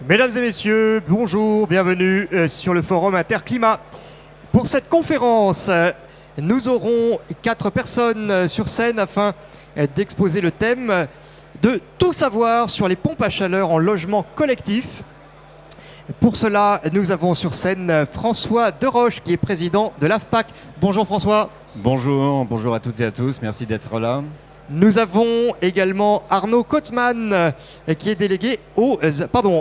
Mesdames et messieurs, bonjour, bienvenue sur le forum Interclimat. Pour cette conférence, nous aurons 4 personnes sur scène afin d'exposer le thème de tout savoir sur les pompes à chaleur en logement collectif. Pour cela, nous avons sur scène François Deroche qui est président de l'AFPAC. Bonjour François. Bonjour à toutes et à tous, merci d'être là. Nous avons également Arnaud Kotzmann, qui est délégué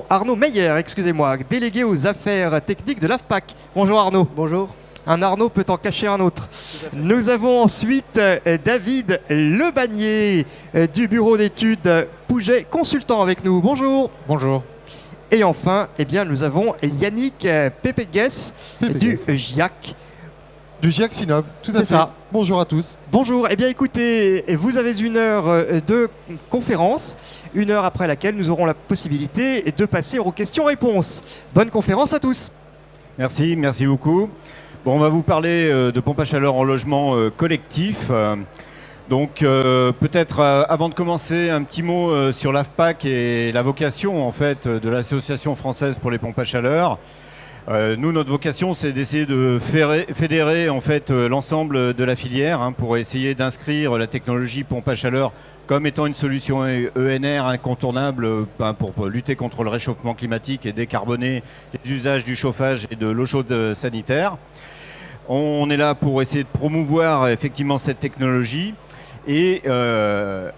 Arnaud Meyer, excusez-moi, délégué aux affaires techniques de l'AFPAC. Bonjour Arnaud. Bonjour. Un Arnaud peut en cacher un autre. Nous avons ensuite David Lebagnier du bureau d'études Pouget, consultant avec nous. Bonjour. Bonjour. Et enfin, nous avons Yannick Pépegues du GIAC. Du GIAC Sinov, tout à fait. C'est ça. Bonjour à tous. Bonjour, écoutez, vous avez 1 heure de conférence, 1 heure après laquelle nous aurons la possibilité de passer aux questions-réponses. Bonne conférence à tous. Merci beaucoup. Bon, on va vous parler de pompes à chaleur en logement collectif. Donc peut-être avant de commencer, un petit mot sur l'AFPAC et la vocation en fait de l'Association française pour les pompes à chaleur. Nous, notre vocation, c'est d'essayer de fédérer en fait l'ensemble de la filière pour essayer d'inscrire la technologie pompe à chaleur comme étant une solution ENR incontournable pour lutter contre le réchauffement climatique et décarboner les usages du chauffage et de l'eau chaude sanitaire. On est là pour essayer de promouvoir effectivement cette technologie. Et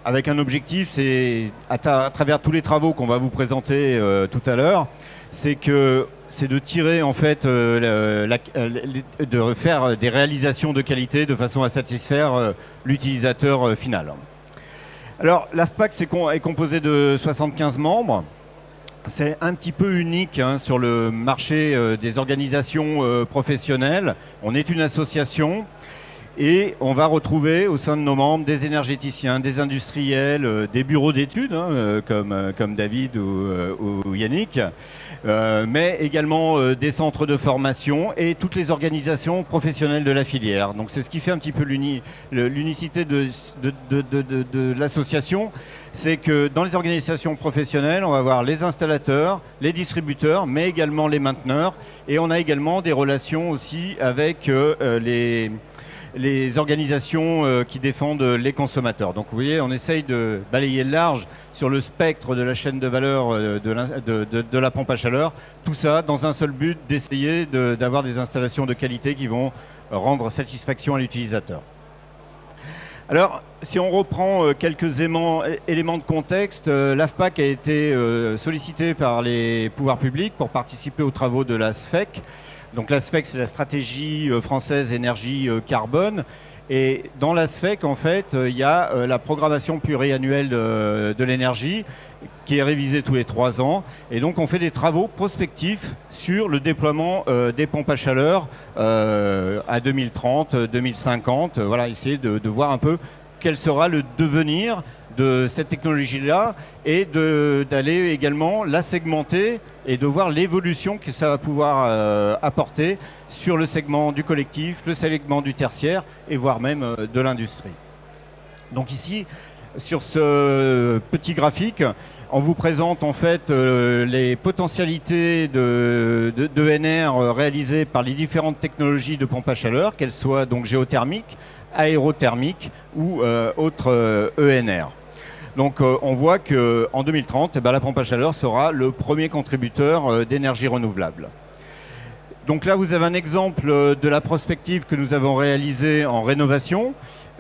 avec un objectif, c'est à travers tous les travaux qu'on va vous présenter tout à l'heure, c'est de tirer en fait, de faire des réalisations de qualité de façon à satisfaire l'utilisateur final. Alors l'AFPAC est composé de 75 membres. C'est un petit peu unique sur le marché des organisations professionnelles. On est une association. Et on va retrouver au sein de nos membres des énergéticiens, des industriels, des bureaux d'études comme David ou Yannick, mais également des centres de formation et toutes les organisations professionnelles de la filière. Donc c'est ce qui fait un petit peu l'unicité de l'association, c'est que dans les organisations professionnelles, on va avoir les installateurs, les distributeurs, mais également les mainteneurs, et on a également des relations aussi avec les organisations qui défendent les consommateurs. Donc vous voyez, on essaye de balayer large sur le spectre de la chaîne de valeur de la pompe à chaleur. Tout ça dans un seul but, d'essayer d'avoir des installations de qualité qui vont rendre satisfaction à l'utilisateur. Alors, si on reprend quelques éléments de contexte, l'AFPAC a été sollicité par les pouvoirs publics pour participer aux travaux de la SFEC. Donc la SFEC, c'est la stratégie française énergie carbone. Et dans la SFEC, en fait, il y a la programmation pluriannuelle de l'énergie qui est révisée tous les 3 ans. Et donc on fait des travaux prospectifs sur le déploiement des pompes à chaleur à 2030, 2050. Voilà, essayer de voir un peu quel sera le devenir de cette technologie-là et d'aller également la segmenter et de voir l'évolution que ça va pouvoir apporter sur le segment du collectif, le segment du tertiaire et voire même de l'industrie. Donc ici, sur ce petit graphique, on vous présente en fait les potentialités d'ENR réalisées par les différentes technologies de pompe à chaleur, qu'elles soient donc géothermiques, aérothermiques ou autres ENR. Donc on voit qu'en 2030, la pompe à chaleur sera le premier contributeur d'énergie renouvelable. Donc là, vous avez un exemple de la prospective que nous avons réalisée en rénovation.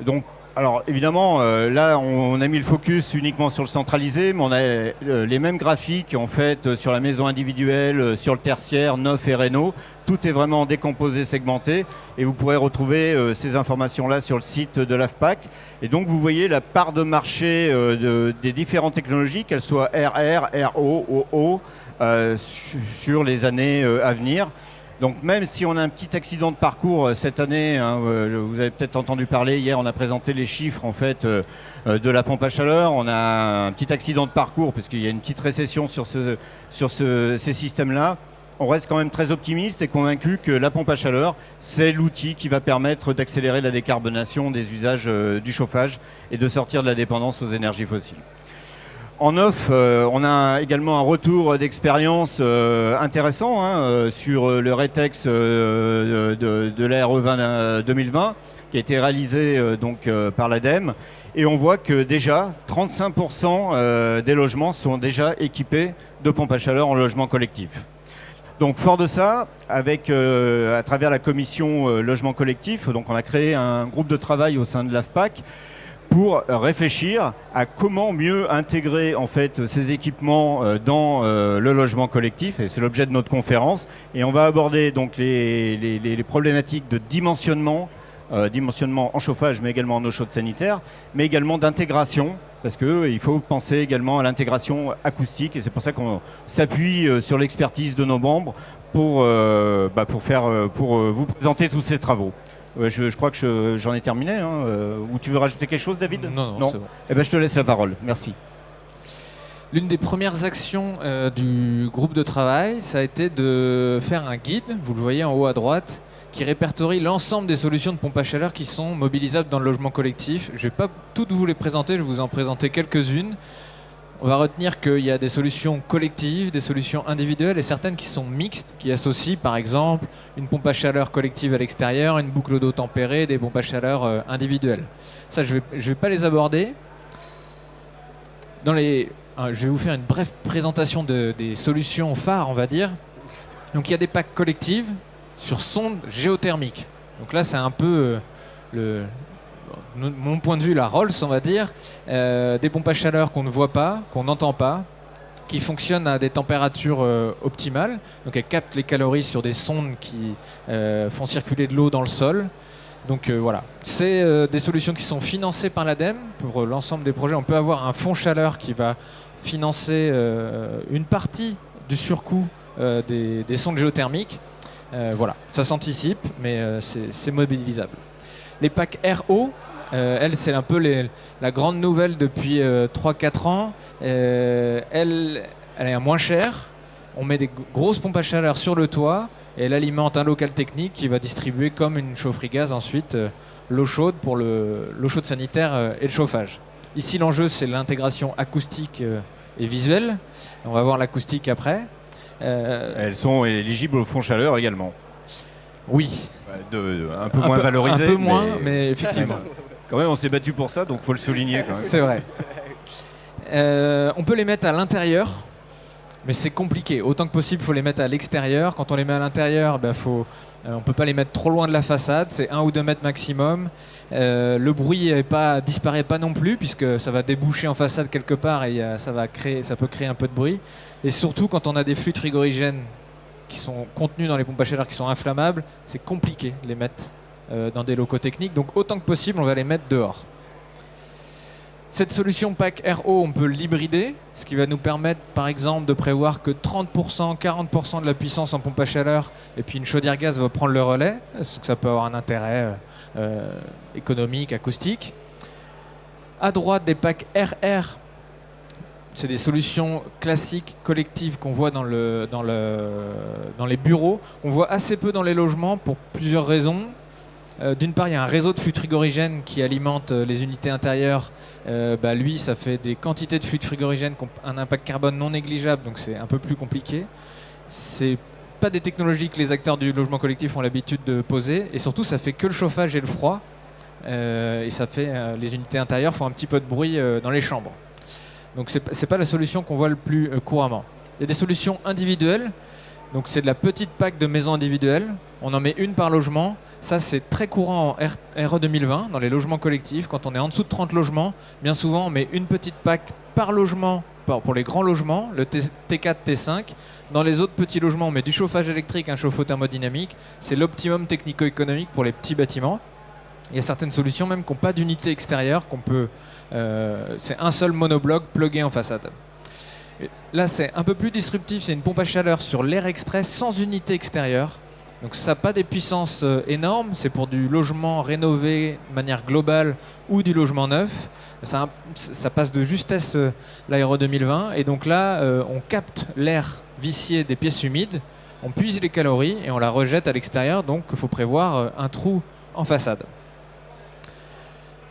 Donc, alors évidemment, là, on a mis le focus uniquement sur le centralisé, mais on a les mêmes graphiques en fait sur la maison individuelle, sur le tertiaire, neuf et réno. Tout est vraiment décomposé, segmenté, et vous pourrez retrouver ces informations-là sur le site de l'AFPAC. Et donc, vous voyez la part de marché des différentes technologies, qu'elles soient RR, RO, OO, sur les années à venir. Donc même si on a un petit accident de parcours cette année, vous avez peut-être entendu parler, hier on a présenté les chiffres en fait de la pompe à chaleur. On a un petit accident de parcours parce qu'il y a une petite récession sur ces systèmes-là. On reste quand même très optimiste et convaincu que la pompe à chaleur, c'est l'outil qui va permettre d'accélérer la décarbonation des usages du chauffage et de sortir de la dépendance aux énergies fossiles. En off, on a également un retour d'expérience intéressant sur le RETEX de la RE20 2020 qui a été réalisé par l'ADEME. Et on voit que déjà 35% des logements sont déjà équipés de pompes à chaleur en logement collectif. Donc fort de ça, à travers la commission logement collectif, donc on a créé un groupe de travail au sein de l'AFPAC pour réfléchir à comment mieux intégrer en fait ces équipements dans le logement collectif, et c'est l'objet de notre conférence. Et on va aborder donc les problématiques de dimensionnement en chauffage, mais également en eau chaude sanitaire, mais également d'intégration, parce qu'il faut penser également à l'intégration acoustique, et c'est pour ça qu'on s'appuie sur l'expertise de nos membres pour vous présenter tous ces travaux. Je crois que j'en ai terminé. Ou tu veux rajouter quelque chose, David? Non, c'est bon. Eh ben, je te laisse la parole. Merci. L'une des premières actions du groupe de travail, ça a été de faire un guide, vous le voyez en haut à droite, qui répertorie l'ensemble des solutions de pompe à chaleur qui sont mobilisables dans le logement collectif. Je ne vais pas toutes vous les présenter, je vais vous en présenter quelques-unes. On va retenir qu'il y a des solutions collectives, des solutions individuelles et certaines qui sont mixtes, qui associent par exemple une pompe à chaleur collective à l'extérieur, une boucle d'eau tempérée, des pompes à chaleur individuelles. Ça, je vais pas les aborder. Je vais vous faire une brève présentation des solutions phares, on va dire. Donc il y a des packs collectives sur sonde géothermique. Donc là, c'est un peu mon point de vue, la Rolls, on va dire. Des pompes à chaleur qu'on ne voit pas, qu'on n'entend pas, qui fonctionnent à des températures optimales. Donc elles captent les calories sur des sondes qui font circuler de l'eau dans le sol. Donc voilà, c'est des solutions qui sont financées par l'ADEME pour l'ensemble des projets. On peut avoir un fonds chaleur qui va financer une partie du surcoût des sondes géothermiques. Voilà, ça s'anticipe, mais c'est mobilisable. Les packs RO, elle, c'est un peu la grande nouvelle depuis 3-4 ans. Elle est moins chère. On met des grosses pompes à chaleur sur le toit et elle alimente un local technique qui va distribuer comme une chaufferie gaz ensuite l'eau chaude pour l'eau chaude sanitaire et le chauffage. Ici, l'enjeu, c'est l'intégration acoustique et visuelle. On va voir l'acoustique après. Elles sont éligibles au fonds chaleur également. Oui. Un peu moins valorisé. Un peu moins, mais effectivement. Quand même, on s'est battu pour ça, donc il faut le souligner quand même. C'est vrai. On peut les mettre à l'intérieur, mais c'est compliqué. Autant que possible, il faut les mettre à l'extérieur. Quand on les met à l'intérieur, on ne peut pas les mettre trop loin de la façade. C'est 1 ou 2 mètres maximum. Le bruit disparaît pas non plus, puisque ça va déboucher en façade quelque part et ça peut créer un peu de bruit. Et surtout, quand on a des fluides frigorigènes qui sont contenus dans les pompes à chaleur qui sont inflammables, c'est compliqué de les mettre dans des locaux techniques. Donc autant que possible, on va les mettre dehors. Cette solution pack RO, on peut l'hybrider, ce qui va nous permettre par exemple de prévoir que 30%, 40% de la puissance en pompe à chaleur et puis une chaudière gaz va prendre le relais. Ça peut avoir un intérêt économique, acoustique. À droite, des packs RR. C'est des solutions classiques, collectives qu'on voit dans les bureaux, qu'on voit assez peu dans les logements pour plusieurs raisons. D'une part, il y a un réseau de fluides frigorigènes qui alimente les unités intérieures. Lui, ça fait des quantités de fluides frigorigènes qui ont un impact carbone non négligeable, donc c'est un peu plus compliqué. C'est pas des technologies que les acteurs du logement collectif ont l'habitude de poser, et surtout, ça fait que le chauffage et le froid, et ça fait les unités intérieures font un petit peu de bruit dans les chambres. Donc c'est pas la solution qu'on voit le plus couramment. Il y a des solutions individuelles. Donc c'est de la petite pack de maisons individuelles. On en met une par logement. Ça, c'est très courant en RE 2020, dans les logements collectifs. Quand on est en dessous de 30 logements, bien souvent, on met une petite pack par logement pour les grands logements, le T4, T5. Dans les autres petits logements, on met du chauffage électrique, un chauffe-eau thermodynamique. C'est l'optimum technico-économique pour les petits bâtiments. Il y a certaines solutions même qui n'ont pas d'unité extérieure, c'est un seul monobloc plugué en façade. Et là, c'est un peu plus disruptif, c'est une pompe à chaleur sur l'air extrait sans unité extérieure. Donc ça n'a pas des puissances énormes, c'est pour du logement rénové de manière globale ou du logement neuf. Ça passe de justesse l'Aéro 2020, et donc là, on capte l'air vicié des pièces humides, on puise les calories et on la rejette à l'extérieur, donc il faut prévoir un trou en façade.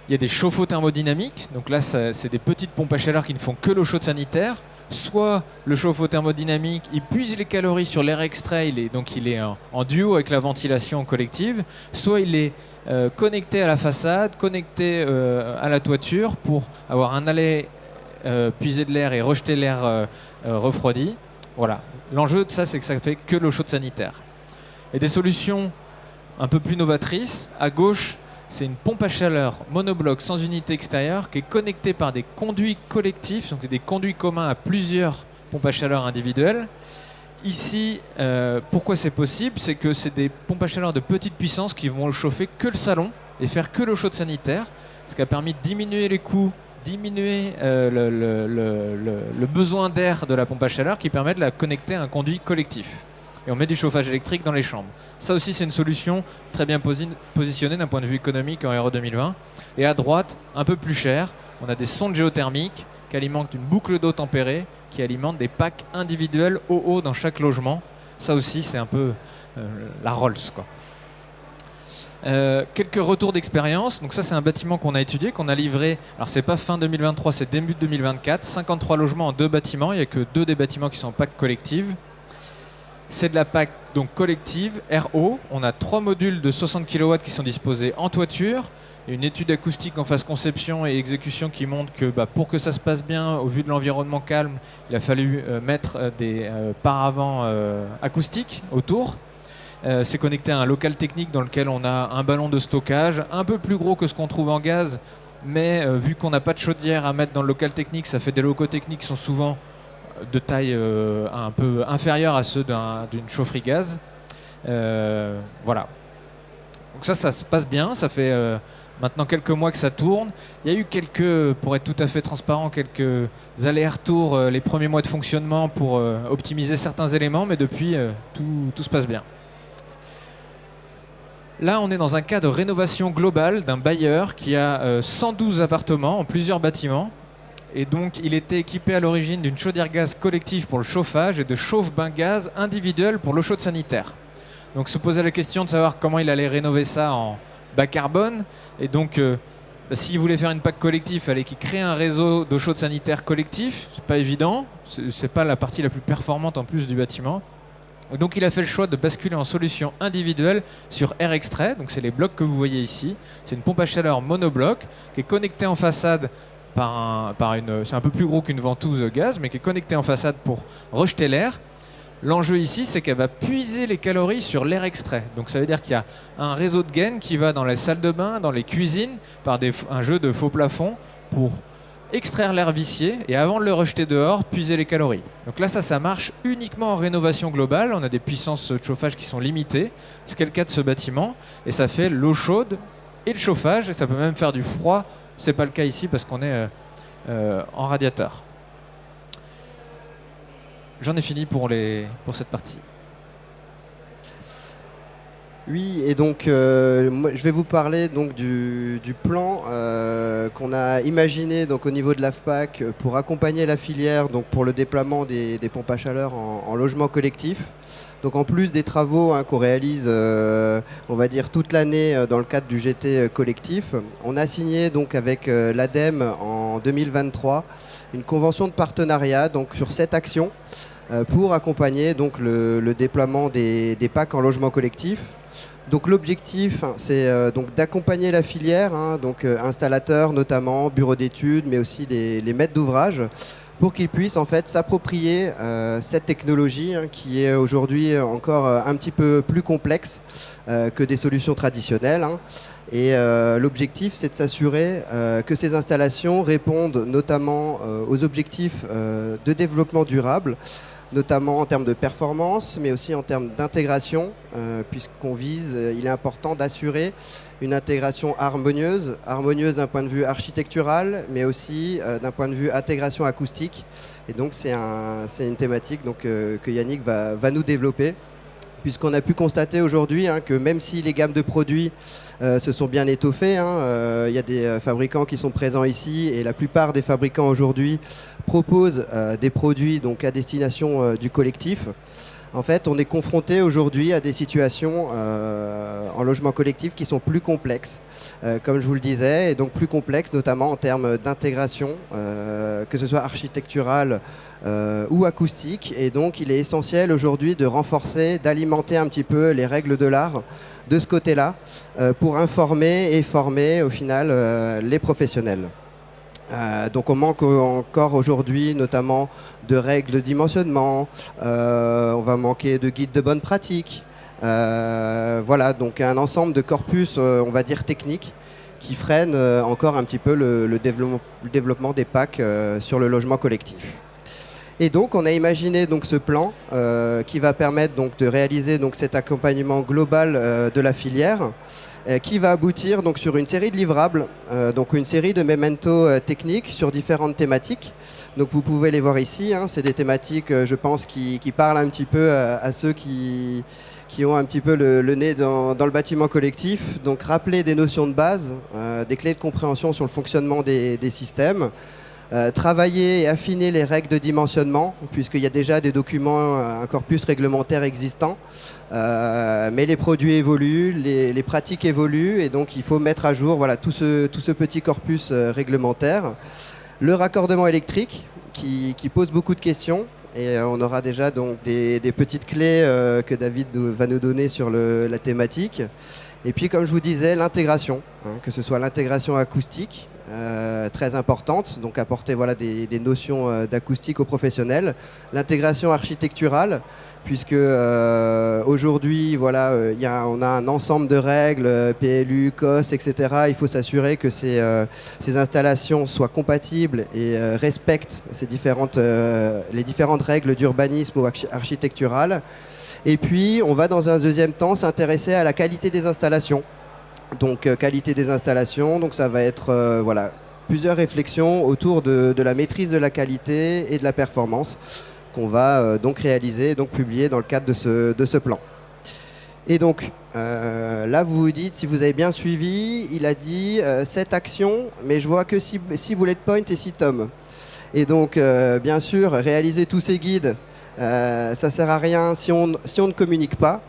Il y a des chauffe-eau thermodynamiques. Donc là, c'est des petites pompes à chaleur qui ne font que l'eau chaude sanitaire. Soit le chauffe-eau thermodynamique, il puise les calories sur l'air extrait, il est en duo avec la ventilation collective. Soit il est connecté à la façade, connecté à la toiture pour avoir un aller puiser de l'air et rejeter l'air refroidi. Voilà. L'enjeu de ça, c'est que ça fait que l'eau chaude sanitaire. Et des solutions un peu plus novatrices. À gauche, c'est une pompe à chaleur monobloc sans unité extérieure qui est connectée par des conduits collectifs. Donc c'est des conduits communs à plusieurs pompes à chaleur individuelles. Ici, pourquoi c'est possible? C'est que c'est des pompes à chaleur de petite puissance qui vont chauffer que le salon et faire que l'eau chaude sanitaire, ce qui a permis de diminuer les coûts, diminuer le besoin d'air de la pompe à chaleur qui permet de la connecter à un conduit collectif. Et on met du chauffage électrique dans les chambres. Ça aussi, c'est une solution très bien positionnée d'un point de vue économique en RE 2020. Et à droite, un peu plus cher, on a des sondes géothermiques qui alimentent une boucle d'eau tempérée, qui alimentent des packs individuels eau dans chaque logement. Ça aussi, c'est un peu la Rolls, quoi. Quelques retours d'expérience. Donc ça, c'est un bâtiment qu'on a étudié, qu'on a livré. Alors c'est pas fin 2023, c'est début 2024. 53 logements en 2 bâtiments. Il n'y a que 2 des bâtiments qui sont en PAC collective. C'est de la PAC donc collective, RO. On a 3 modules de 60 kW qui sont disposés en toiture. Une étude acoustique en phase conception et exécution qui montre que pour que ça se passe bien, au vu de l'environnement calme, il a fallu mettre des paravents acoustiques autour. C'est connecté à un local technique dans lequel on a un ballon de stockage, un peu plus gros que ce qu'on trouve en gaz, mais vu qu'on n'a pas de chaudière à mettre dans le local technique, ça fait des locaux techniques qui sont souvent de taille un peu inférieure à ceux d'une chaufferie gaz. Voilà. Donc ça se passe bien, ça fait maintenant quelques mois que ça tourne. Il y a eu pour être tout à fait transparent, quelques allers-retours les premiers mois de fonctionnement pour optimiser certains éléments, mais depuis, tout se passe bien. Là, on est dans un cas de rénovation globale d'un bailleur qui a 112 appartements en plusieurs bâtiments. Et donc, il était équipé à l'origine d'une chaudière gaz collective pour le chauffage et de chauffe-bain gaz individuel pour l'eau chaude sanitaire. Donc, se posait la question de savoir comment il allait rénover ça en bas carbone. Et donc, s'il voulait faire une PAC collective, il fallait qu'il crée un réseau d'eau chaude sanitaire collectif. C'est pas évident. C'est pas la partie la plus performante en plus du bâtiment. Donc il a fait le choix de basculer en solution individuelle sur air extrait. Donc c'est les blocs que vous voyez ici. C'est une pompe à chaleur monobloc qui est connectée en façade c'est un peu plus gros qu'une ventouse gaz, mais qui est connectée en façade pour rejeter l'air. L'enjeu ici, c'est qu'elle va puiser les calories sur l'air extrait. Donc ça veut dire qu'il y a un réseau de gaines qui va dans les salles de bain, dans les cuisines, par un jeu de faux plafonds pour extraire l'air vicié et avant de le rejeter dehors, puiser les calories. Donc là, ça marche uniquement en rénovation globale. On a des puissances de chauffage qui sont limitées. C'est le cas de ce bâtiment. Et ça fait l'eau chaude et le chauffage. Et ça peut même faire du froid. C'est pas le cas ici parce qu'on est en radiateur. J'en ai fini pour cette partie. Oui, et donc moi, je vais vous parler donc du plan qu'on a imaginé donc au niveau de l'AFPAC pour accompagner la filière donc pour le déploiement des pompes à chaleur en logement collectif. Donc en plus des travaux qu'on réalise, on va dire toute l'année dans le cadre du GT collectif, on a signé donc avec l'ADEME en 2023 une convention de partenariat donc sur 7 actions pour accompagner donc le déploiement des PAC en logement collectif. Donc l'objectif, c'est donc d'accompagner la filière, donc installateurs notamment, bureaux d'études, mais aussi les maîtres d'ouvrage, pour qu'ils puissent en fait s'approprier cette technologie qui est aujourd'hui encore un petit peu plus complexe que des solutions traditionnelles. Et l'objectif, c'est de s'assurer que ces installations répondent notamment aux objectifs de développement durable, notamment en termes de performance, mais aussi en termes d'intégration, puisqu'on vise, il est important d'assurer une intégration harmonieuse d'un point de vue architectural, mais aussi d'un point de vue intégration acoustique. Et donc c'est une thématique donc, que Yannick va nous développer, puisqu'on a pu constater aujourd'hui que même si les gammes de produits se sont bien étoffées, il y a des fabricants qui sont présents ici, et la plupart des fabricants aujourd'hui proposent des produits donc, à destination du collectif. En fait, on est confronté aujourd'hui à des situations en logement collectif qui sont plus complexes, comme je vous le disais, et donc plus complexes notamment en termes d'intégration, que ce soit architecturale ou acoustique. Et donc, il est essentiel aujourd'hui de renforcer, d'alimenter un petit peu les règles de l'art de ce côté-là pour informer et former au final les professionnels. Donc on manque encore aujourd'hui notamment de règles de dimensionnement, on va manquer de guides de bonne pratique, voilà, donc un ensemble de corpus, on va dire techniques, qui freinent encore un petit peu le développement des PAC sur le logement collectif. Et donc on a imaginé donc ce plan qui va permettre donc de réaliser donc cet accompagnement global de la filière, qui va aboutir donc sur une série de livrables, donc une série de mementos techniques sur différentes thématiques. Donc vous pouvez les voir ici, hein, c'est des thématiques, je pense, qui parlent un petit peu à ceux qui ont un petit peu le nez dans le bâtiment collectif. Donc rappeler des notions de base, des clés de compréhension sur le fonctionnement des systèmes. Travailler et affiner les règles de dimensionnement, puisqu'il y a déjà des documents, un corpus réglementaire existant, mais les produits évoluent, les pratiques évoluent, et donc il faut mettre à jour voilà, tout ce petit corpus réglementaire. Le raccordement électrique, qui pose beaucoup de questions, et on aura déjà donc des petites clés que David va nous donner sur la thématique. Et puis, comme je vous disais, l'intégration, hein, que ce soit l'intégration acoustique, très importante, donc apporter voilà, des notions d'acoustique aux professionnels. L'intégration architecturale, puisque aujourd'hui, voilà, on a un ensemble de règles, PLU, COS, etc. Il faut s'assurer que ces installations soient compatibles et respectent les différentes règles d'urbanisme ou architecturales. Et puis, on va dans un deuxième temps s'intéresser à la qualité des installations. Donc qualité des installations, donc ça va être voilà, plusieurs réflexions autour de la maîtrise de la qualité et de la performance qu'on va donc réaliser, donc publier dans le cadre de ce plan. Et donc là vous vous dites, si vous avez bien suivi, il a dit 7 actions, mais je vois que 6 bullet points et 6 tomes. Et donc bien sûr, réaliser tous ces guides, ça sert à rien si on ne communique pas.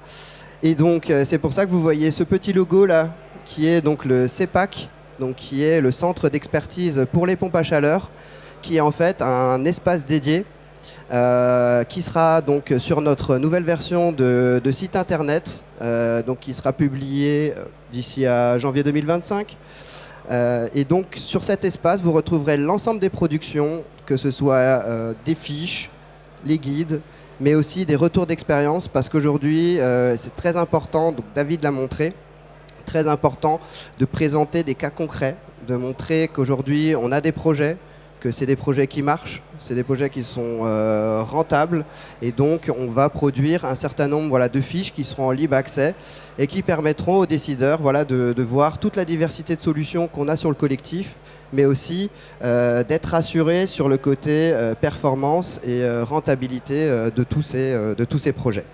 Et donc c'est pour ça que vous voyez ce petit logo là, qui est donc le CEPAC, donc qui est le centre d'expertise pour les pompes à chaleur, qui est en fait un espace dédié qui sera donc sur notre nouvelle version de site internet, donc qui sera publié d'ici à janvier 2025. Et donc sur cet espace, vous retrouverez l'ensemble des productions, que ce soit des fiches, les guides, mais aussi des retours d'expérience, parce qu'aujourd'hui, c'est très important, donc David l'a montré, très important de présenter des cas concrets, de montrer qu'aujourd'hui on a des projets, que c'est des projets qui marchent, c'est des projets qui sont rentables, et donc on va produire un certain nombre voilà, de fiches qui seront en libre accès et qui permettront aux décideurs voilà, de voir toute la diversité de solutions qu'on a sur le collectif, mais aussi d'être rassurés sur le côté performance et rentabilité de tous ces projets.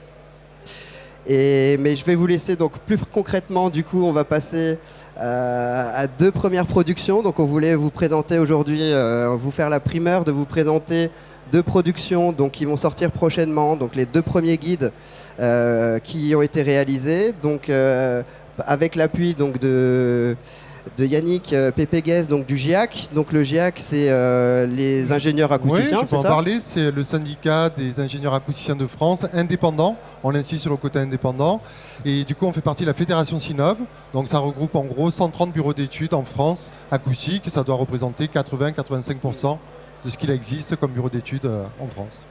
Mais je vais vous laisser donc plus concrètement, du coup on va passer à 2 premières productions. Donc on voulait vous présenter aujourd'hui, vous faire la primeur de vous présenter 2 productions donc, qui vont sortir prochainement, donc les 2 premiers guides qui ont été réalisés, donc, avec l'appui donc, de Yannick Pépeguès, donc du GIAC. Donc le GIAC, c'est les ingénieurs acousticiens. Oui, je peux en parler. C'est le syndicat des ingénieurs acousticiens de France, indépendant. On insiste sur le côté indépendant. Et du coup, on fait partie de la fédération Sinov. Donc ça regroupe en gros 130 bureaux d'études en France acoustiques. Ça doit représenter 80-85% de ce qu'il existe comme bureau d'études en France.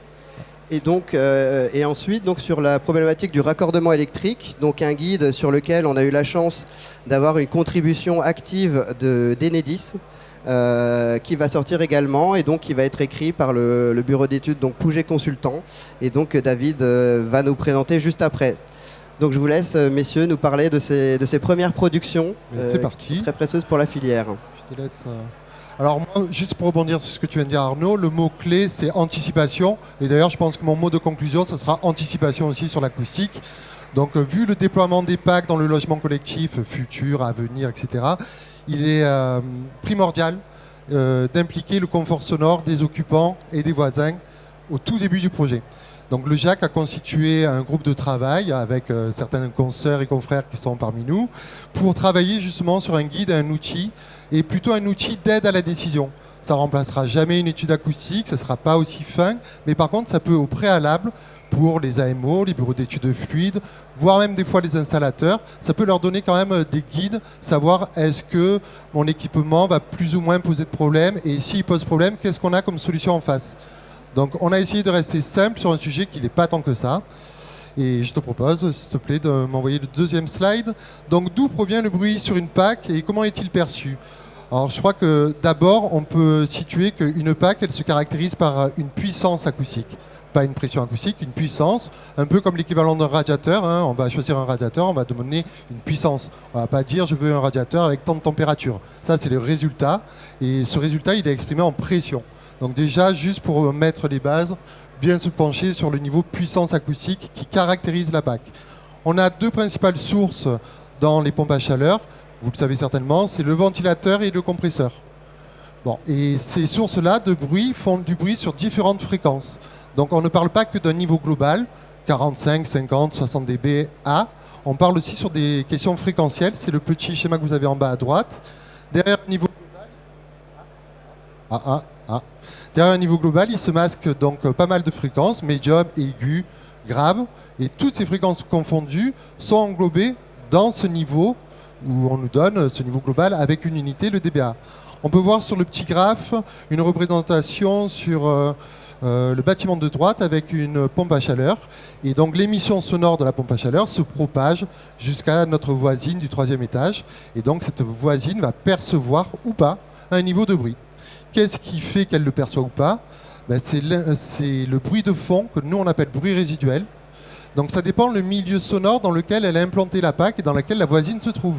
Et donc, et ensuite, donc, sur la problématique du raccordement électrique, donc un guide sur lequel on a eu la chance d'avoir une contribution active d'Enedis, qui va sortir également, et donc qui va être écrit par le bureau d'études donc Pouget Consultant, et donc David va nous présenter juste après. Donc je vous laisse, messieurs, nous parler de ces premières productions c'est parti. Qui sont très précieuses pour la filière. Je te laisse... Alors moi, juste pour rebondir sur ce que tu viens de dire Arnaud, le mot-clé c'est anticipation. Et d'ailleurs je pense que mon mot de conclusion, ça sera anticipation aussi sur l'acoustique. Donc vu le déploiement des PAC dans le logement collectif futur, à venir, etc., il est primordial d'impliquer le confort sonore des occupants et des voisins au tout début du projet. Donc le GIAC a constitué un groupe de travail avec certains consoeurs et confrères qui sont parmi nous pour travailler justement sur un guide, un outil, et plutôt un outil d'aide à la décision. Ça ne remplacera jamais une étude acoustique, ça ne sera pas aussi fin, mais par contre ça peut au préalable, pour les AMO, les bureaux d'études de fluides, voire même des fois les installateurs, ça peut leur donner quand même des guides, savoir est-ce que mon équipement va plus ou moins poser de problème, et s'il pose problème, qu'est-ce qu'on a comme solution en face. Donc on a essayé de rester simple sur un sujet qui n'est pas tant que ça. Et je te propose, s'il te plaît, de m'envoyer le deuxième slide. Donc d'où provient le bruit sur une PAC et comment est-il perçu? Alors je crois que d'abord on peut situer qu'une PAC, elle se caractérise par une puissance acoustique. Pas une pression acoustique, une puissance, un peu comme l'équivalent d'un radiateur. Hein. On va choisir un radiateur, on va demander une puissance. On ne va pas dire je veux un radiateur avec tant de température. Ça c'est le résultat. Et ce résultat il est exprimé en pression. Donc déjà, juste pour mettre les bases, bien se pencher sur le niveau puissance acoustique qui caractérise la PAC. On a deux principales sources dans les pompes à chaleur, vous le savez certainement, c'est le ventilateur et le compresseur. Bon, et ces sources-là de bruit font du bruit sur différentes fréquences. Donc on ne parle pas que d'un niveau global, 45, 50, 60 dB A. On parle aussi sur des questions fréquentielles, c'est le petit schéma que vous avez en bas à droite. Derrière le niveau global, derrière un niveau global, il se masque donc pas mal de fréquences, médium, aigu, grave, et toutes ces fréquences confondues sont englobées dans ce niveau où on nous donne ce niveau global avec une unité, le dBA. On peut voir sur le petit graphe une représentation sur le bâtiment de droite avec une pompe à chaleur, et donc l'émission sonore de la pompe à chaleur se propage jusqu'à notre voisine du 3e étage, et donc cette voisine va percevoir ou pas un niveau de bruit. Qu'est-ce qui fait qu'elle le perçoit ou pas? C'est le bruit de fond que nous on appelle bruit résiduel. Donc ça dépend le milieu sonore dans lequel elle a implanté la PAC et dans lequel la voisine se trouve.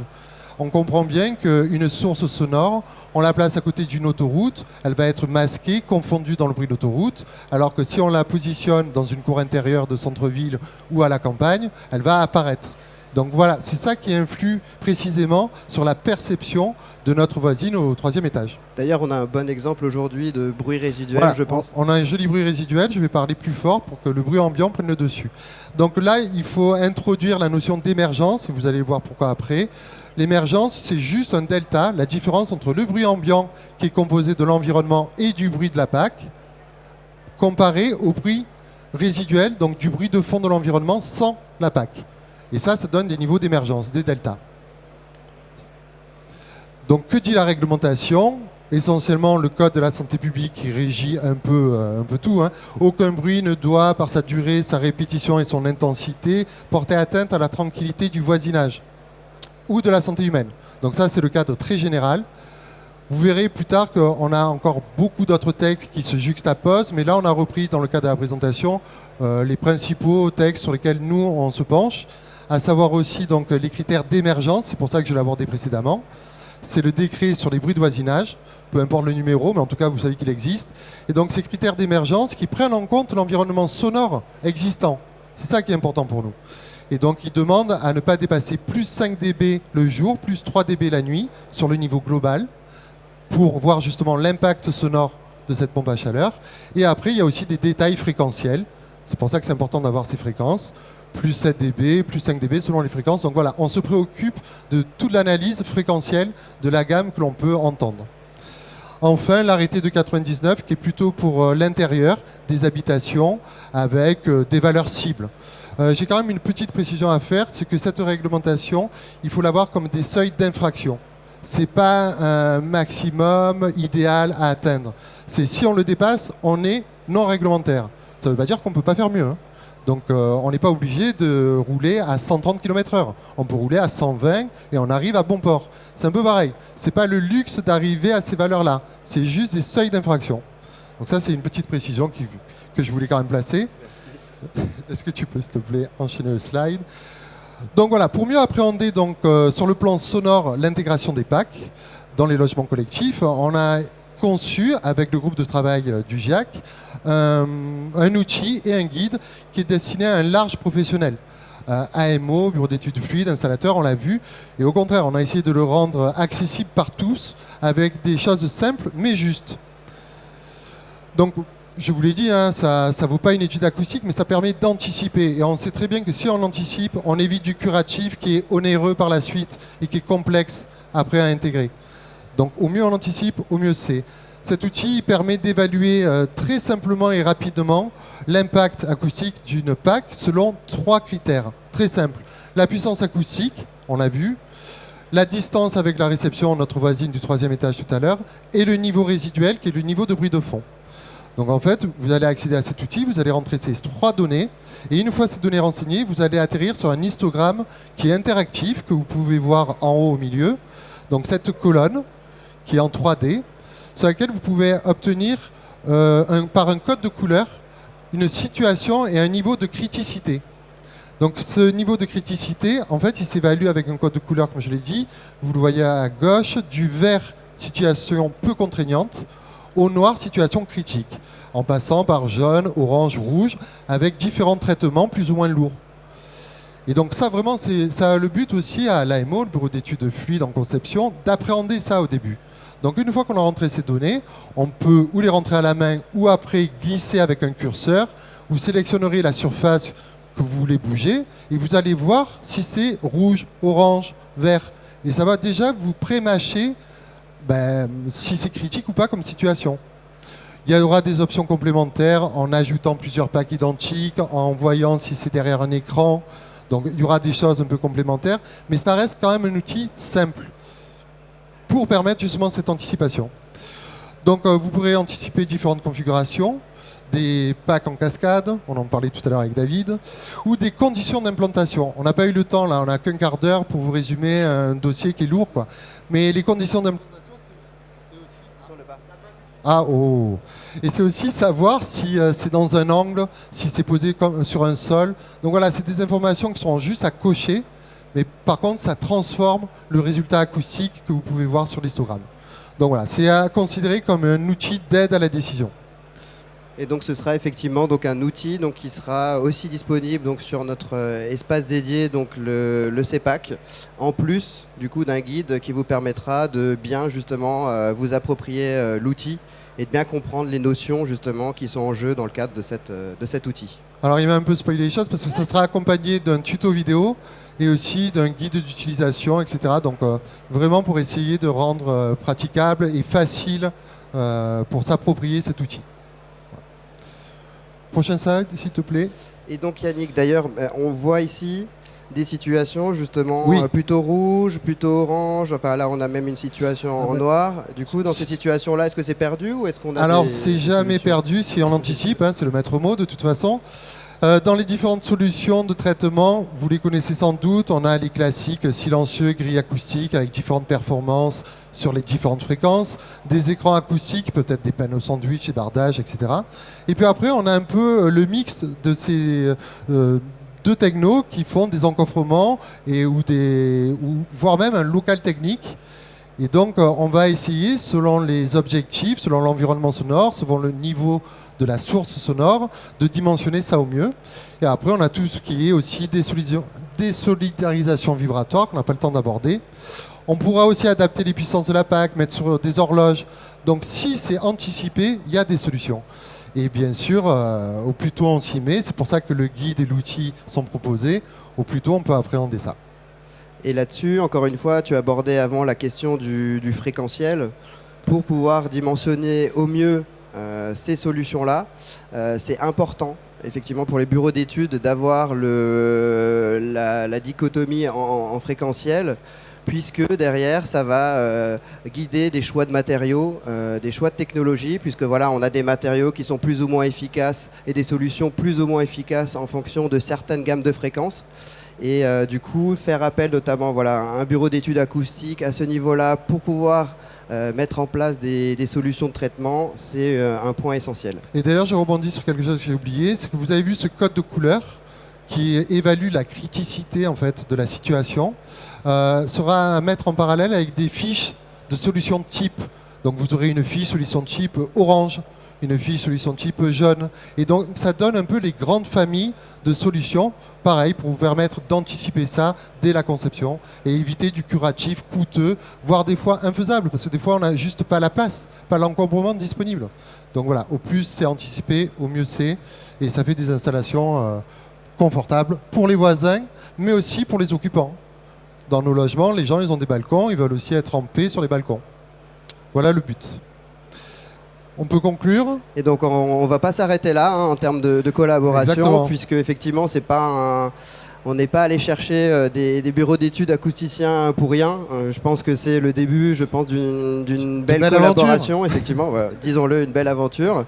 On comprend bien qu'une source sonore, on la place à côté d'une autoroute, elle va être masquée, confondue dans le bruit d'autoroute, alors que si on la positionne dans une cour intérieure de centre-ville ou à la campagne, elle va apparaître. Donc voilà, c'est ça qui influe précisément sur la perception de notre voisine au 3e étage. D'ailleurs, on a un bon exemple aujourd'hui de bruit résiduel, voilà, je pense. On a un joli bruit résiduel, je vais parler plus fort pour que le bruit ambiant prenne le dessus. Donc là, il faut introduire la notion d'émergence, et vous allez voir pourquoi après. L'émergence, c'est juste un delta, la différence entre le bruit ambiant qui est composé de l'environnement et du bruit de la PAC, comparé au bruit résiduel, donc du bruit de fond de l'environnement sans la PAC. Et ça donne des niveaux d'émergence, des deltas. Donc que dit la réglementation? Essentiellement le code de la santé publique qui régit un peu tout. Hein. Aucun bruit ne doit, par sa durée, sa répétition et son intensité, porter atteinte à la tranquillité du voisinage ou de la santé humaine. Donc ça, c'est le cadre très général. Vous verrez plus tard qu'on a encore beaucoup d'autres textes qui se juxtaposent, mais là, on a repris dans le cadre de la présentation les principaux textes sur lesquels nous, on se penche, à savoir aussi donc, les critères d'émergence, c'est pour ça que je l'ai abordé précédemment. C'est le décret sur les bruits de voisinage, peu importe le numéro, mais en tout cas, vous savez qu'il existe. Et donc, ces critères d'émergence qui prennent en compte l'environnement sonore existant. C'est ça qui est important pour nous. Et donc, ils demandent à ne pas dépasser plus 5 dB le jour, plus 3 dB la nuit, sur le niveau global, pour voir justement l'impact sonore de cette pompe à chaleur. Et après, il y a aussi des détails fréquentiels. C'est pour ça que c'est important d'avoir ces fréquences. Plus 7 dB, plus 5 dB selon les fréquences. Donc voilà, on se préoccupe de toute l'analyse fréquentielle de la gamme que l'on peut entendre. Enfin, l'arrêté de 99 qui est plutôt pour l'intérieur des habitations avec des valeurs cibles. J'ai quand même une petite précision à faire, c'est que cette réglementation, il faut la voir comme des seuils d'infraction. Ce n'est pas un maximum idéal à atteindre. C'est si on le dépasse, on est non réglementaire. Ça ne veut pas dire qu'on ne peut pas faire mieux. Hein. Donc on n'est pas obligé de rouler à 130 km/h. On peut rouler à 120 et on arrive à bon port. C'est un peu pareil. Ce n'est pas le luxe d'arriver à ces valeurs-là. C'est juste des seuils d'infraction. Donc ça, c'est une petite précision que je voulais quand même placer. Est-ce que tu peux, s'il te plaît, enchaîner le slide? Donc voilà, pour mieux appréhender donc, sur le plan sonore l'intégration des PAC dans les logements collectifs, on a conçu avec le groupe de travail du GIAC un outil et un guide qui est destiné à un large professionnel. AMO, bureau d'études fluides, installateur, on l'a vu. Et au contraire, on a essayé de le rendre accessible par tous avec des choses simples mais justes. Donc, je vous l'ai dit, hein, ça ne vaut pas une étude acoustique, mais ça permet d'anticiper. Et on sait très bien que si on anticipe, on évite du curatif qui est onéreux par la suite et qui est complexe après à intégrer. Donc au mieux on anticipe, au mieux c'est. Cet outil permet d'évaluer très simplement et rapidement l'impact acoustique d'une PAC selon 3 critères très simples. La puissance acoustique, on l'a vu, la distance avec la réception, notre voisine du 3e étage tout à l'heure, et le niveau résiduel qui est le niveau de bruit de fond. Donc en fait, vous allez accéder à cet outil, vous allez rentrer ces 3 données, et une fois ces données renseignées, vous allez atterrir sur un histogramme qui est interactif, que vous pouvez voir en haut au milieu. Donc cette colonne, qui est en 3D, sur laquelle vous pouvez obtenir, par un code de couleur, une situation et un niveau de criticité. Donc ce niveau de criticité, en fait, il s'évalue avec un code de couleur, comme je l'ai dit. Vous le voyez à gauche, du vert, situation peu contraignante, au noir, situation critique, en passant par jaune, orange, rouge, avec différents traitements plus ou moins lourds. Et donc ça, vraiment, ça a le but aussi à l'AMO, le Bureau d'études fluides en conception, d'appréhender ça au début. Donc une fois qu'on a rentré ces données, on peut ou les rentrer à la main ou après glisser avec un curseur. Vous sélectionnerez la surface que vous voulez bouger et vous allez voir si c'est rouge, orange, vert. Et ça va déjà vous pré-mâcher si c'est critique ou pas comme situation. Il y aura des options complémentaires en ajoutant plusieurs packs identiques, en voyant si c'est derrière un écran. Donc il y aura des choses un peu complémentaires, mais ça reste quand même un outil simple pour permettre justement cette anticipation. Donc vous pourrez anticiper différentes configurations, des packs en cascade, on en parlait tout à l'heure avec David, ou des conditions d'implantation. On n'a pas eu le temps là, on n'a qu'un quart d'heure pour vous résumer un dossier qui est lourd, quoi. Mais les conditions d'implantation, c'est aussi sur le bas. Ah oh. Et c'est aussi savoir si c'est dans un angle, si c'est posé comme sur un sol. Donc voilà, c'est des informations qui sont juste à cocher, mais par contre ça transforme le résultat acoustique que vous pouvez voir sur l'histogramme. Donc voilà, c'est à considérer comme un outil d'aide à la décision. Et donc ce sera effectivement donc un outil donc, qui sera aussi disponible donc, sur notre espace dédié, donc le CEPAC, en plus du coup d'un guide qui vous permettra de bien justement vous approprier l'outil et de bien comprendre les notions justement qui sont en jeu dans le cadre de cet outil. Alors il m'a un peu spoilé les choses parce que ça sera accompagné d'un tuto vidéo et aussi d'un guide d'utilisation, etc. Donc vraiment pour essayer de rendre praticable et facile pour s'approprier cet outil. Prochain slide, s'il te plaît. Et donc Yannick, d'ailleurs, on voit ici des situations justement oui. Plutôt rouge, plutôt orange. Enfin là, on a même une situation en noir. Du coup, dans ces situations-là, est-ce que c'est perdu ou est-ce qu'on a Alors, c'est jamais perdu si on anticipe. Hein, c'est le maître mot de toute façon. Dans les différentes solutions de traitement, vous les connaissez sans doute, on a les classiques silencieux, grilles acoustiques avec différentes performances sur les différentes fréquences, des écrans acoustiques, peut-être des panneaux sandwich et bardage, etc. Et puis après, on a un peu le mix de ces deux technos qui font des encoffrements ou voire même un local technique. Et donc, on va essayer, selon les objectifs, selon l'environnement sonore, selon le niveau de la source sonore, de dimensionner ça au mieux. Et après, on a tout ce qui est aussi désolidarisation vibratoire, qu'on n'a pas le temps d'aborder. On pourra aussi adapter les puissances de la PAC, mettre sur des horloges. Donc, si c'est anticipé, il y a des solutions. Et bien sûr, au plus tôt on s'y met, c'est pour ça que le guide et l'outil sont proposés, au plus tôt on peut appréhender ça. Et là-dessus, encore une fois, tu abordais avant la question du fréquentiel. Pour pouvoir dimensionner au mieux ces solutions-là, c'est important, effectivement, pour les bureaux d'études d'avoir la dichotomie en fréquentiel, puisque derrière, ça va guider des choix de matériaux, des choix de technologie, puisque voilà, on a des matériaux qui sont plus ou moins efficaces et des solutions plus ou moins efficaces en fonction de certaines gammes de fréquences. Et du coup, faire appel notamment à un bureau d'études acoustiques à ce niveau-là pour pouvoir mettre en place des solutions de traitement, c'est un point essentiel. Et d'ailleurs, je rebondis sur quelque chose que j'ai oublié, c'est que vous avez vu ce code de couleur qui évalue la criticité en fait, de la situation, sera à mettre en parallèle avec des fiches de solutions type. Donc vous aurez une fiche solution type orange, une fiche solution type jaune. Et donc ça donne un peu les grandes familles de solutions, pareil, pour vous permettre d'anticiper ça dès la conception et éviter du curatif coûteux, voire des fois infaisable, parce que des fois on n'a juste pas la place, pas l'encombrement disponible. Donc voilà, au plus c'est anticipé, au mieux c'est, et ça fait des installations confortables pour les voisins, mais aussi pour les occupants. Dans nos logements, les gens ils ont des balcons, ils veulent aussi être en paix sur les balcons. Voilà le but. On peut conclure. Et donc on va pas s'arrêter là en termes de collaboration, Exactement. puisque effectivement on n'est pas allé chercher des bureaux d'études acousticiens pour rien. Je pense que c'est le début, d'une belle collaboration, effectivement, voilà, disons-le, une belle aventure.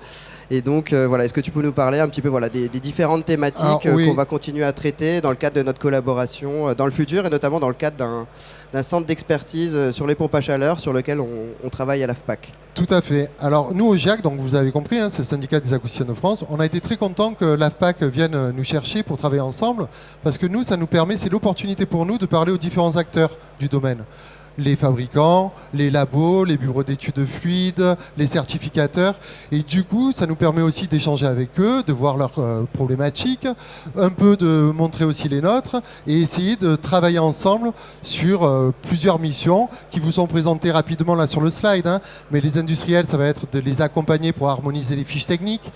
Et donc voilà, est-ce que tu peux nous parler un petit peu des différentes thématiques qu'on va continuer à traiter dans le cadre de notre collaboration dans le futur, et notamment dans le cadre d'un centre d'expertise sur les pompes à chaleur sur lequel on travaille à l'AFPAC. Tout à fait. Alors nous au GIAC, donc vous avez compris, c'est le syndicat des acousticiens de France, on a été très contents que l'AFPAC vienne nous chercher pour travailler ensemble, parce que nous, ça nous permet, c'est l'opportunité pour nous de parler aux différents acteurs du domaine. Les fabricants, les labos, les bureaux d'études fluides, les certificateurs. Et du coup, ça nous permet aussi d'échanger avec eux, de voir leurs problématiques, un peu de montrer aussi les nôtres et essayer de travailler ensemble sur plusieurs missions qui vous sont présentées rapidement là sur le slide. Mais les industriels, ça va être de les accompagner pour harmoniser les fiches techniques.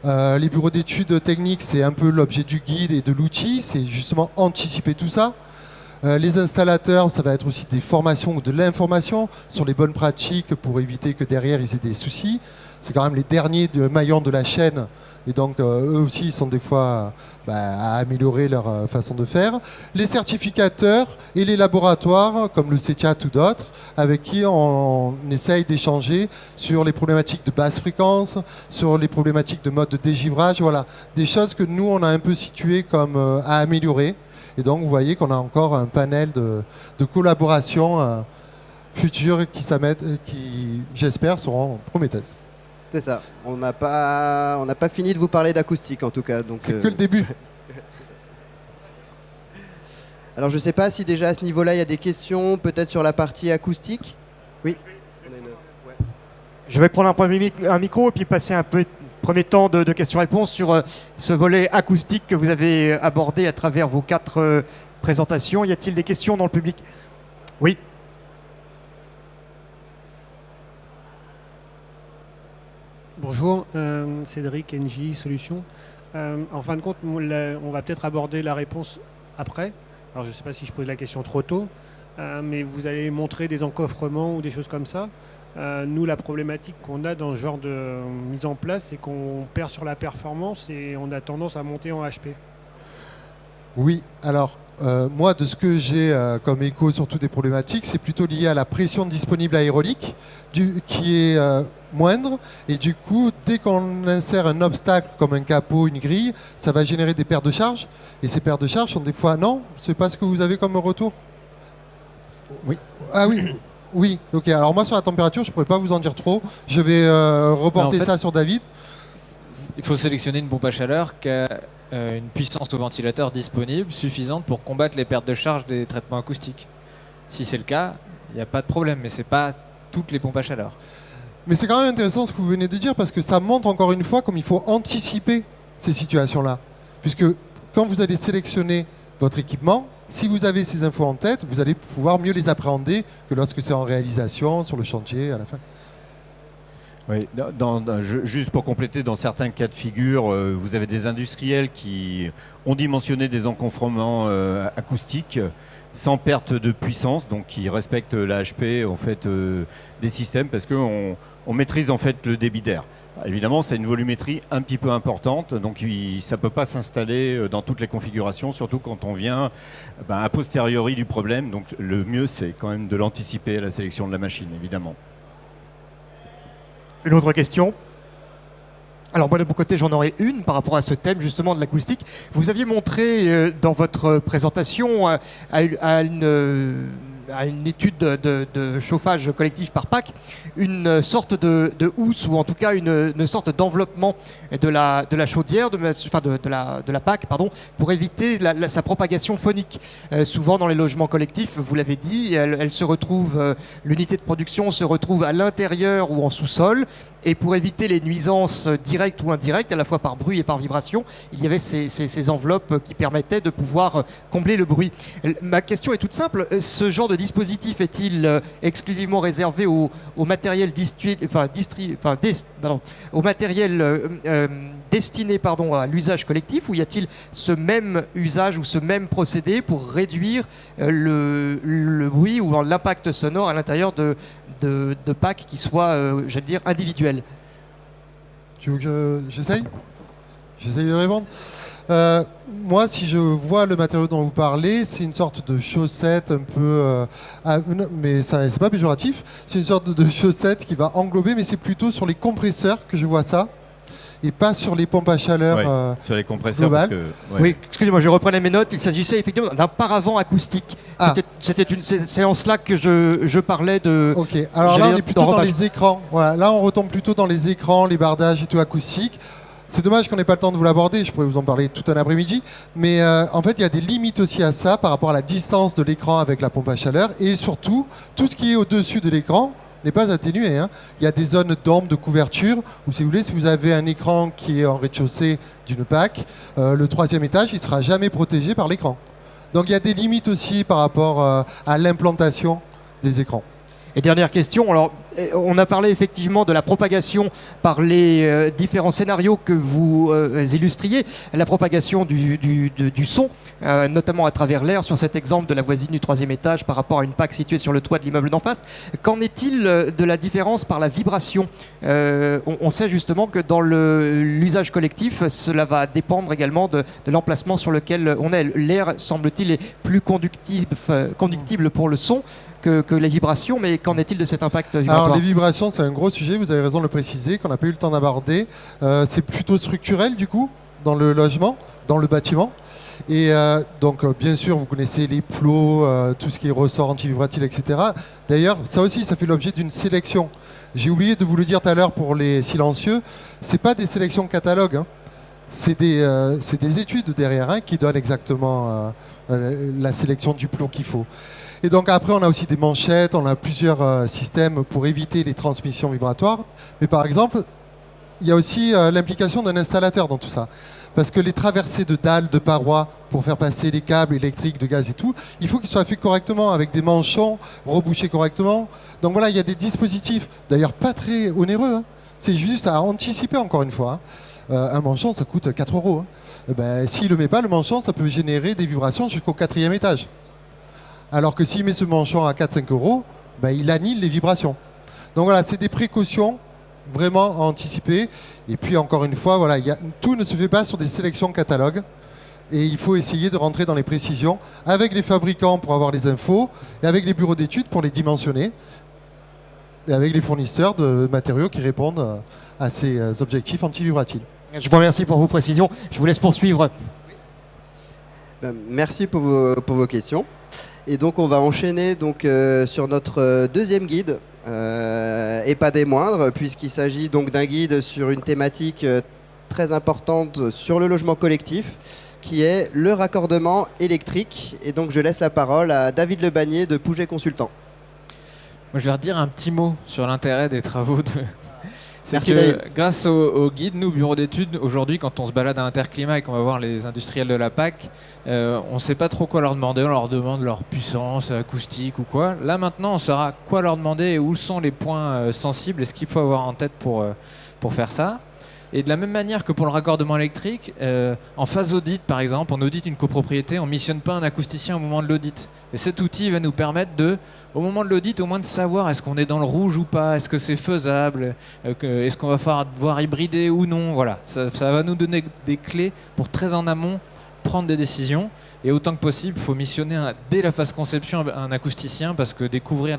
Les bureaux d'études techniques, c'est un peu l'objet du guide et de l'outil, c'est justement anticiper tout ça. Les installateurs, ça va être aussi des formations ou de l'information sur les bonnes pratiques pour éviter que derrière ils aient des soucis. C'est quand même les derniers maillons de la chaîne et donc eux aussi ils sont des fois à améliorer leur façon de faire. Les certificateurs et les laboratoires comme le CETIAT ou d'autres avec qui on essaye d'échanger sur les problématiques de basse fréquence, sur les problématiques de mode de dégivrage, voilà, des choses que nous on a un peu situées comme à améliorer. Et donc, vous voyez qu'on a encore un panel de collaborations futures qui, j'espère, seront prometteuses. C'est ça. On n'a pas fini de vous parler d'acoustique, en tout cas. C'est que le début. Alors, je ne sais pas si déjà à ce niveau-là, il y a des questions, peut-être sur la partie acoustique. Oui. Je vais prendre un micro et puis passer un peu premier temps de questions-réponses sur ce volet acoustique que vous avez abordé à travers vos 4 présentations. Y a-t-il des questions dans le public? Oui. Bonjour, Cédric, NJ Solutions. En fin de compte, on va peut-être aborder la réponse après. Alors je ne sais pas si je pose la question trop tôt, mais vous allez montrer des encoffrements ou des choses comme ça. Nous, la problématique qu'on a dans ce genre de mise en place, c'est qu'on perd sur la performance et on a tendance à monter en HP. Oui, alors moi, de ce que j'ai comme écho sur toutes les problématiques, c'est plutôt lié à la pression disponible aérolique qui est moindre. Et du coup, dès qu'on insère un obstacle comme un capot, une grille, ça va générer des pertes de charge. Et ces pertes de charge sont des fois... Non, c'est pas ce que vous avez comme retour? Oui. Ah oui. Oui, ok. Alors moi sur la température, je ne pourrais pas vous en dire trop. Je vais reporter ça sur David. Il faut sélectionner une pompe à chaleur qui a une puissance au ventilateur disponible suffisante pour combattre les pertes de charge des traitements acoustiques. Si c'est le cas, il n'y a pas de problème, mais ce n'est pas toutes les pompes à chaleur. Mais c'est quand même intéressant ce que vous venez de dire parce que ça montre encore une fois comme il faut anticiper ces situations-là. Puisque quand vous allez sélectionner votre équipement, si vous avez ces infos en tête, vous allez pouvoir mieux les appréhender que lorsque c'est en réalisation, sur le chantier, à la fin. Oui, juste pour compléter, dans certains cas de figure, vous avez des industriels qui ont dimensionné des encombrements acoustiques sans perte de puissance, donc qui respectent l'AHP en fait, des systèmes parce qu'on maîtrise en fait le débit d'air. Évidemment, c'est une volumétrie un petit peu importante, donc ça ne peut pas s'installer dans toutes les configurations, surtout quand on vient a posteriori du problème. Donc le mieux, c'est quand même de l'anticiper à la sélection de la machine, évidemment. Une autre question? Alors moi de mon côté j'en aurais une par rapport à ce thème justement de l'acoustique. Vous aviez montré dans votre présentation à une étude de chauffage collectif par pack, une sorte de housse, ou en tout cas une sorte d'enveloppement de la chaudière, de la pack, pardon, pour éviter sa propagation phonique. Souvent dans les logements collectifs, vous l'avez dit, elle se retrouve, l'unité de production se retrouve à l'intérieur ou en sous-sol, et pour éviter les nuisances directes ou indirectes, à la fois par bruit et par vibration, il y avait ces enveloppes qui permettaient de pouvoir combler le bruit. Ma question est toute simple, ce genre de dispositif est-il exclusivement réservé au matériel destiné à l'usage collectif, ou y a-t-il ce même usage ou ce même procédé pour réduire le bruit ou l'impact sonore à l'intérieur de packs qui soient, j'allais dire, individuels? Tu veux que j'essaye de répondre. Moi, si je vois le matériau dont vous parlez, c'est une sorte de chaussette un peu... mais c'est pas péjoratif. C'est une sorte de chaussette qui va englober, mais c'est plutôt sur les compresseurs que je vois ça, et pas sur les pompes à chaleur sur les compresseurs. globales. Parce que, Oui, excusez-moi, je reprenais mes notes. Il s'agissait effectivement d'un paravent acoustique. Ah. C'est en cela que je parlais de... Ok, alors là j'allais on dire est plutôt dans d'enrobage. les écrans. Voilà, là on retombe plutôt dans les écrans, les bardages et tout acoustique. C'est dommage qu'on n'ait pas le temps de vous l'aborder, je pourrais vous en parler tout un après-midi. Mais en fait, il y a des limites aussi à ça par rapport à la distance de l'écran avec la pompe à chaleur. Et surtout, tout ce qui est au-dessus de l'écran n'est pas atténué, hein. Il y a des zones d'ombre, de couverture, où si vous voulez, si vous avez un écran qui est en rez-de-chaussée d'une PAC, le 3e étage, il ne sera jamais protégé par l'écran. Donc il y a des limites aussi par rapport à l'implantation des écrans. Et dernière question, alors on a parlé effectivement de la propagation par les différents scénarios que vous illustriez, la propagation du son, notamment à travers l'air, sur cet exemple de la voisine du 3e étage par rapport à une PAC située sur le toit de l'immeuble d'en face. Qu'en est-il de la différence par la vibration? On sait justement que dans l'usage collectif, cela va dépendre également de l'emplacement sur lequel on est. L'air, semble-t-il, est plus conductible pour le son que les vibrations, mais qu'en est-il de cet impact vibratoire? Alors les vibrations, c'est un gros sujet, vous avez raison de le préciser, qu'on n'a pas eu le temps d'aborder. C'est plutôt structurel du coup, dans le logement, dans le bâtiment. Et donc bien sûr, vous connaissez les plots, tout ce qui est ressort anti-vibratil, etc. D'ailleurs, ça aussi, ça fait l'objet d'une sélection. J'ai oublié de vous le dire tout à l'heure pour les silencieux, c'est pas des sélections catalogues, hein. C'est des études derrière, hein, qui donnent exactement la sélection du plot qu'il faut. Et donc après, on a aussi des manchettes, on a plusieurs systèmes pour éviter les transmissions vibratoires. Mais par exemple, il y a aussi l'implication d'un installateur dans tout ça. Parce que les traversées de dalles, de parois, pour faire passer les câbles électriques, de gaz et tout, il faut qu'ils soient faits correctement, avec des manchons, rebouchés correctement. Donc voilà, il y a des dispositifs, d'ailleurs pas très onéreux, hein. C'est juste à anticiper encore une fois, hein. Un manchon, ça coûte 4 €. Hein. Ben, s'il ne le met pas, le manchon, ça peut générer des vibrations jusqu'au 4e étage. Alors que s'il met ce manchon à 4-5 €, ben, il annule les vibrations. Donc voilà, c'est des précautions vraiment à anticiper. Et puis encore une fois, voilà, tout ne se fait pas sur des sélections catalogues. Et il faut essayer de rentrer dans les précisions avec les fabricants pour avoir les infos et avec les bureaux d'études pour les dimensionner. Et avec les fournisseurs de matériaux qui répondent à ces objectifs anti-vibratiles. Je vous remercie pour vos précisions. Je vous laisse poursuivre. Merci pour vos questions. Et donc on va enchaîner donc, sur notre deuxième guide, et pas des moindres, puisqu'il s'agit donc d'un guide sur une thématique très importante sur le logement collectif, qui est le raccordement électrique. Et donc je laisse la parole à David Lebagnier de Pouget Consultant. Moi, je vais redire un petit mot sur l'intérêt des travaux de... C'est Merci, que David. grâce au guide, nous, bureau d'études, aujourd'hui, quand on se balade à Interclimat et qu'on va voir les industriels de la PAC, on ne sait pas trop quoi leur demander. On leur demande leur puissance acoustique ou quoi. Là, maintenant, on saura quoi leur demander et où sont les points sensibles et ce qu'il faut avoir en tête pour faire ça. Et de la même manière que pour le raccordement électrique, en phase audit, par exemple, on audite une copropriété, on ne missionne pas un acousticien au moment de l'audit. Et cet outil va nous permettre au moment de l'audit, au moins de savoir est-ce qu'on est dans le rouge ou pas, est-ce que c'est faisable, est-ce qu'on va devoir hybrider ou non. Voilà, ça va nous donner des clés pour très en amont prendre des décisions. Et autant que possible, il faut missionner dès la phase conception un acousticien, parce que découvrir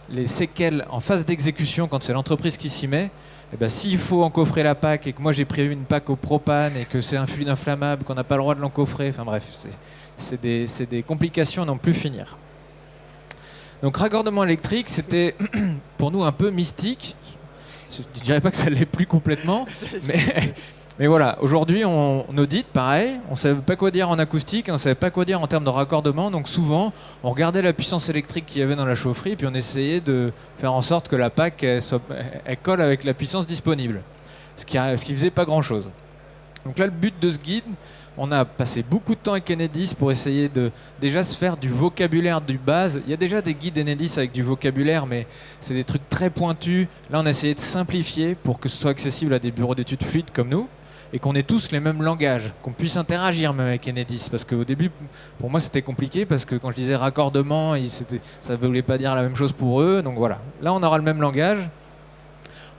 les séquelles en phase d'exécution, quand c'est l'entreprise qui s'y met, eh ben, s'il faut encoffrer la PAC et que moi j'ai prévu une PAC au propane et que c'est un fluide inflammable, qu'on n'a pas le droit de l'encoffrer, enfin bref, c'est des complications à n'en plus finir. Donc raccordement électrique, c'était pour nous un peu mystique. Je ne dirais pas que ça l'est plus complètement, mais voilà, aujourd'hui on audite pareil, on ne savait pas quoi dire en acoustique, on ne savait pas quoi dire en termes de raccordement, donc souvent on regardait la puissance électrique qu'il y avait dans la chaufferie, puis on essayait de faire en sorte que la PAC elle colle avec la puissance disponible, ce qui faisait pas grand chose. Donc là le but de ce guide, on a passé beaucoup de temps avec Enedis pour essayer de déjà se faire du vocabulaire du base. Il y a déjà des guides Enedis avec du vocabulaire, mais c'est des trucs très pointus. Là, on a essayé de simplifier pour que ce soit accessible à des bureaux d'études fluides comme nous et qu'on ait tous les mêmes langages, qu'on puisse interagir même avec Enedis. Parce qu'au début, pour moi, c'était compliqué parce que quand je disais raccordement, ça ne voulait pas dire la même chose pour eux. Donc voilà, là, on aura le même langage.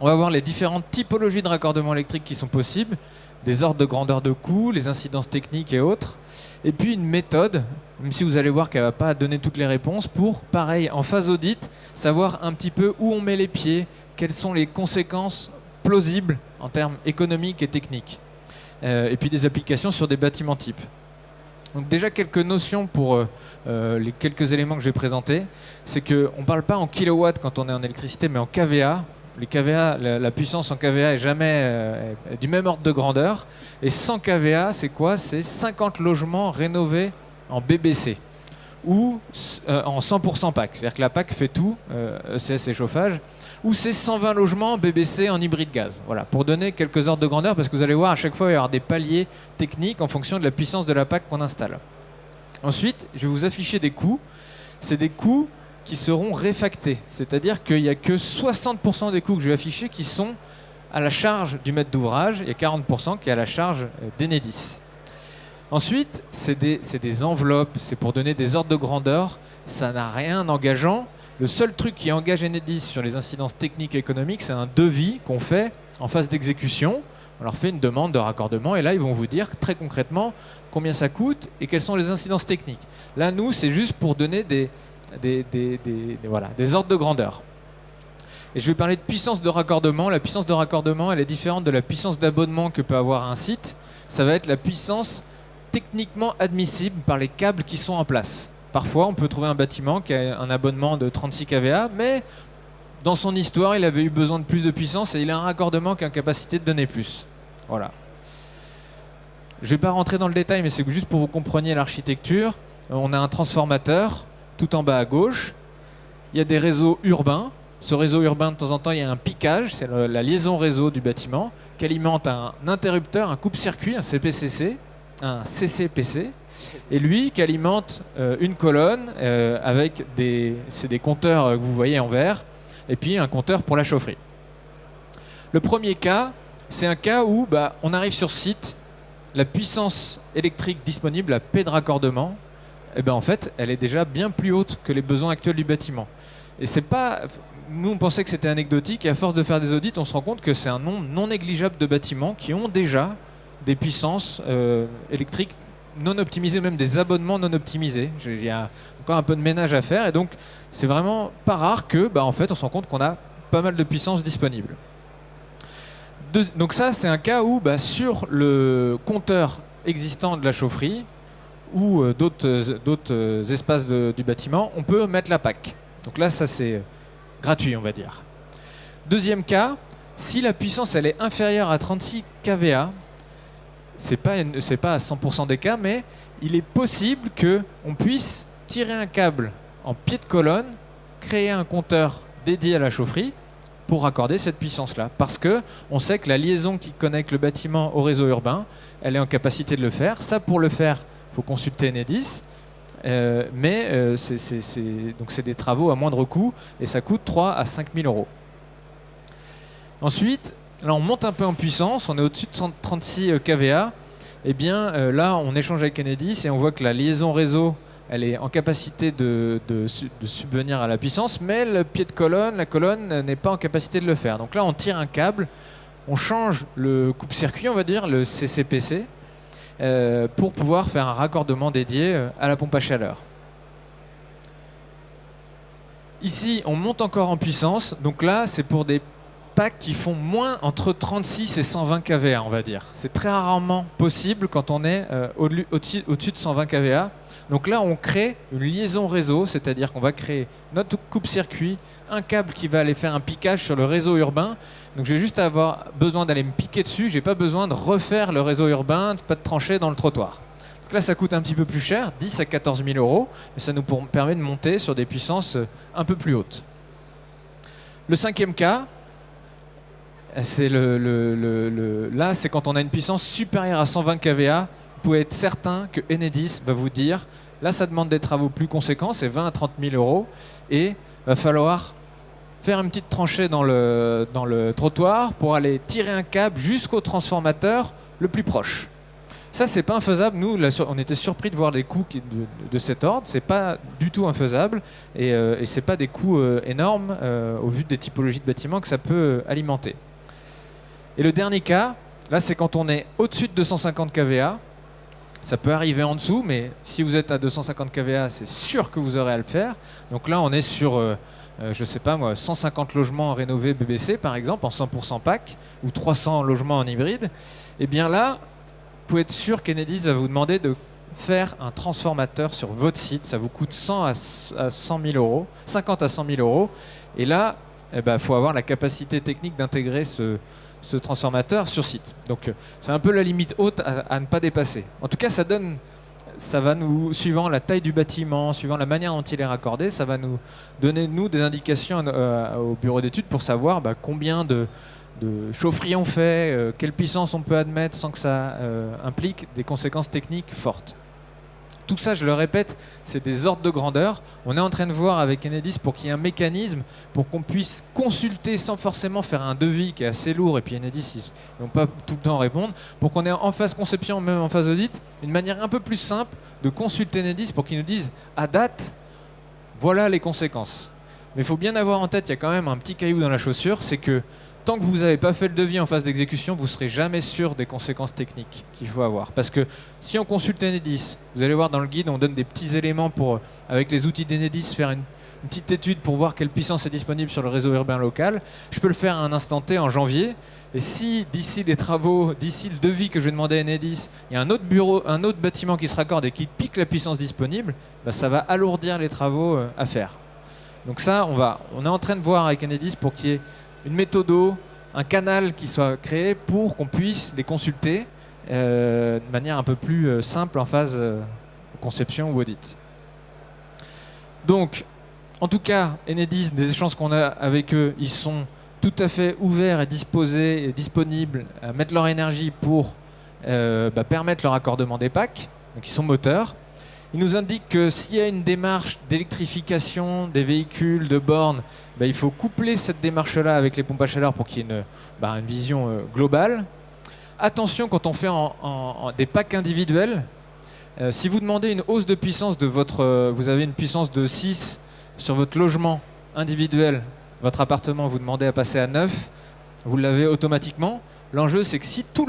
On va voir les différentes typologies de raccordement électrique qui sont possibles, des ordres de grandeur de coût, les incidences techniques et autres. Et puis une méthode, même si vous allez voir qu'elle ne va pas donner toutes les réponses, pour, pareil, en phase audit, savoir un petit peu où on met les pieds, quelles sont les conséquences plausibles en termes économiques et techniques. Et puis des applications sur des bâtiments types. Donc déjà quelques notions pour les quelques éléments que je vais présenter. C'est qu'on ne parle pas en kilowatts quand on est en électricité, mais en kVA. Les kVA, la puissance en kVA est jamais du même ordre de grandeur. Et 100 kVA, c'est quoi? C'est 50 logements rénovés en BBC ou en 100% PAC. C'est-à-dire que la PAC fait tout, ECS et chauffage. Ou c'est 120 logements BBC en hybride gaz. Voilà, pour donner quelques ordres de grandeur, parce que vous allez voir, à chaque fois, il va y avoir des paliers techniques en fonction de la puissance de la PAC qu'on installe. Ensuite, je vais vous afficher des coûts. C'est des coûts qui seront réfactés. C'est-à-dire qu'il n'y a que 60% des coûts que je vais afficher qui sont à la charge du maître d'ouvrage, il y a 40% qui est à la charge d'Enedis. Ensuite, c'est des enveloppes, c'est pour donner des ordres de grandeur, ça n'a rien d'engageant. Le seul truc qui engage Enedis sur les incidences techniques et économiques, c'est un devis qu'on fait en phase d'exécution. On leur fait une demande de raccordement et là, ils vont vous dire très concrètement combien ça coûte et quelles sont les incidences techniques. Là, nous, c'est juste pour donner des ordres de grandeur. Et je vais parler de puissance de raccordement. La puissance de raccordement, elle est différente de la puissance d'abonnement que peut avoir un site. Ça va être la puissance techniquement admissible par les câbles qui sont en place. Parfois, on peut trouver un bâtiment qui a un abonnement de 36 kVA, mais dans son histoire, il avait eu besoin de plus de puissance et il a un raccordement qui a une capacité de donner plus. Voilà. Je ne vais pas rentrer dans le détail, mais c'est juste pour que vous compreniez l'architecture. On a un transformateur tout en bas à gauche. Il y a des réseaux urbains. Ce réseau urbain, de temps en temps, il y a un piquage, c'est la liaison réseau du bâtiment, qui alimente un interrupteur, un coupe-circuit, un CPCC, un CCPC, et lui qui alimente une colonne avec des compteurs que vous voyez en vert, et puis un compteur pour la chaufferie. Le premier cas, c'est un cas où on arrive sur site, la puissance électrique disponible, la P de raccordement, en fait, elle est déjà bien plus haute que les besoins actuels du bâtiment. Et c'est pas... Nous, on pensait que c'était anecdotique, et à force de faire des audits, on se rend compte que c'est un nombre non négligeable de bâtiments qui ont déjà des puissances électriques non optimisées, même des abonnements non optimisés. Il y a encore un peu de ménage à faire, et donc c'est vraiment pas rare que, en fait, on se rend compte qu'on a pas mal de puissance disponible. Donc ça, c'est un cas où, sur le compteur existant de la chaufferie ou d'autres espaces du bâtiment, on peut mettre la PAC. Donc là, ça c'est gratuit, on va dire. Deuxième cas, si la puissance elle est inférieure à 36 kVA, c'est pas à 100% des cas, mais il est possible qu'on puisse tirer un câble en pied de colonne, créer un compteur dédié à la chaufferie pour raccorder cette puissance-là. Parce que on sait que la liaison qui connecte le bâtiment au réseau urbain, elle est en capacité de le faire. Ça, pour le faire, il faut consulter Enedis. Donc c'est des travaux à moindre coût et ça coûte 3 à 5 000 euros. Ensuite, là on monte un peu en puissance, on est au-dessus de 136 kVA. Et bien là on échange avec Enedis et on voit que la liaison réseau elle est en capacité de subvenir à la puissance, mais le pied de colonne, la colonne n'est pas en capacité de le faire. Donc là on tire un câble, on change le coupe-circuit, on va dire, le CCPC, pour pouvoir faire un raccordement dédié à la pompe à chaleur. Ici, on monte encore en puissance. Donc là, c'est pour des packs qui font entre 36 et 120 kVA, on va dire. C'est très rarement possible quand on est au-dessus de 120 kVA. Donc là, on crée une liaison réseau, c'est-à-dire qu'on va créer notre coupe-circuit, un câble qui va aller faire un piquage sur le réseau urbain. Donc je vais juste avoir besoin d'aller me piquer dessus, j'ai pas besoin de refaire le réseau urbain, pas de trancher dans le trottoir. Donc là, ça coûte un petit peu plus cher, 10 à 14 000 euros, mais ça nous permet de monter sur des puissances un peu plus hautes. Le cinquième cas, c'est là, c'est quand on a une puissance supérieure à 120 kVA. Vous pouvez être certain que Enedis va vous dire, là, ça demande des travaux plus conséquents, c'est 20 à 30 000 euros, et va falloir faire une petite tranchée dans le trottoir pour aller tirer un câble jusqu'au transformateur le plus proche. Ça, c'est pas infaisable. Nous, on était surpris de voir des coûts de cet ordre. C'est pas du tout infaisable et c'est pas des coûts énormes au vu des typologies de bâtiments que ça peut alimenter. Et le dernier cas, là, c'est quand on est au-dessus de 250 kVA. Ça peut arriver en dessous, mais si vous êtes à 250 kVA, c'est sûr que vous aurez à le faire. Donc là, on est sur, je sais pas moi, 150 logements rénovés BBC, par exemple, en 100% pack, ou 300 logements en hybride. Et bien là, vous pouvez être sûr qu'Enedis va vous demander de faire un transformateur sur votre site. Ça vous coûte 100 à 100 000 euros, 50 à 100 000 euros. Et là, faut avoir la capacité technique d'intégrer ce transformateur sur site. Donc c'est un peu la limite haute à ne pas dépasser. En tout cas, ça va nous, suivant la taille du bâtiment, suivant la manière dont il est raccordé, ça va nous donner des indications au bureau d'études pour savoir combien de chaufferies on fait, quelle puissance on peut admettre sans que ça implique des conséquences techniques fortes. Tout ça, je le répète, c'est des ordres de grandeur. On est en train de voir avec Enedis pour qu'il y ait un mécanisme pour qu'on puisse consulter sans forcément faire un devis qui est assez lourd, et puis Enedis, ils n'ont pas tout le temps à répondre, pour qu'on ait en phase conception, même en phase audit, une manière un peu plus simple de consulter Enedis pour qu'ils nous disent à date, voilà les conséquences. Mais il faut bien avoir en tête, il y a quand même un petit caillou dans la chaussure, c'est que tant que vous n'avez pas fait le devis en phase d'exécution, vous ne serez jamais sûr des conséquences techniques qu'il faut avoir. Parce que si on consulte Enedis, vous allez voir dans le guide, on donne des petits éléments pour, avec les outils d'Enedis, faire une petite étude pour voir quelle puissance est disponible sur le réseau urbain local. Je peux le faire à un instant T en janvier. Et si d'ici les travaux, d'ici le devis que je vais demander à Enedis, il y a un autre bureau, un autre bâtiment qui se raccorde et qui pique la puissance disponible, ça va alourdir les travaux à faire. Donc ça, on est en train de voir avec Enedis pour qu'il y ait une méthode, un canal qui soit créé pour qu'on puisse les consulter de manière un peu plus simple en phase conception ou audit. Donc, en tout cas, Enedis, des échanges qu'on a avec eux, ils sont tout à fait ouverts et disposés et disponibles à mettre leur énergie pour permettre le raccordement des packs, donc ils sont moteurs. Ils nous indiquent que s'il y a une démarche d'électrification des véhicules, de bornes, il faut coupler cette démarche-là avec les pompes à chaleur pour qu'il y ait une vision globale. Attention quand on fait des packs individuels, si vous demandez une hausse de puissance de vous avez une puissance de 6 sur votre logement individuel, votre appartement, vous demandez à passer à 9, vous l'avez automatiquement. L'enjeu, c'est que si tous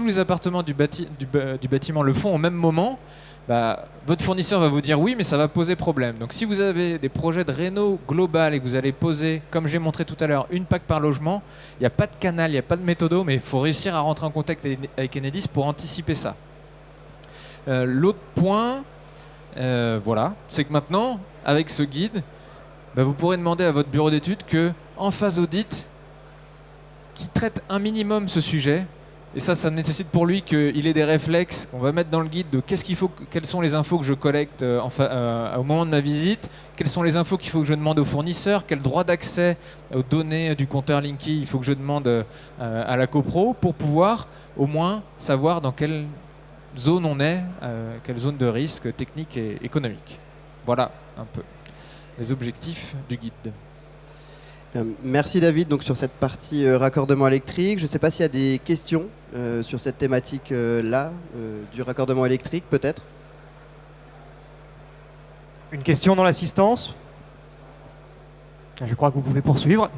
les appartements du bâtiment le font au même moment, votre fournisseur va vous dire oui, mais ça va poser problème. Donc si vous avez des projets de réno global et que vous allez poser, comme j'ai montré tout à l'heure, une PAC par logement, il n'y a pas de canal, il n'y a pas de méthodo, mais il faut réussir à rentrer en contact avec Enedis pour anticiper ça. L'autre point, c'est que maintenant, avec ce guide, vous pourrez demander à votre bureau d'études qu'en phase audit, qui traite un minimum ce sujet. Et ça nécessite pour lui qu'il ait des réflexes qu'on va mettre dans le guide de quelles sont les infos que je collecte au moment de ma visite, quelles sont les infos qu'il faut que je demande au fournisseur, quel droit d'accès aux données du compteur Linky il faut que je demande à la copro pour pouvoir au moins savoir dans quelle zone on est, quelle zone de risque technique et économique. Voilà un peu les objectifs du guide. Merci David donc sur cette partie raccordement électrique. Je ne sais pas s'il y a des questions sur cette thématique-là, du raccordement électrique peut-être. Une question dans l'assistance? Je crois que vous pouvez poursuivre.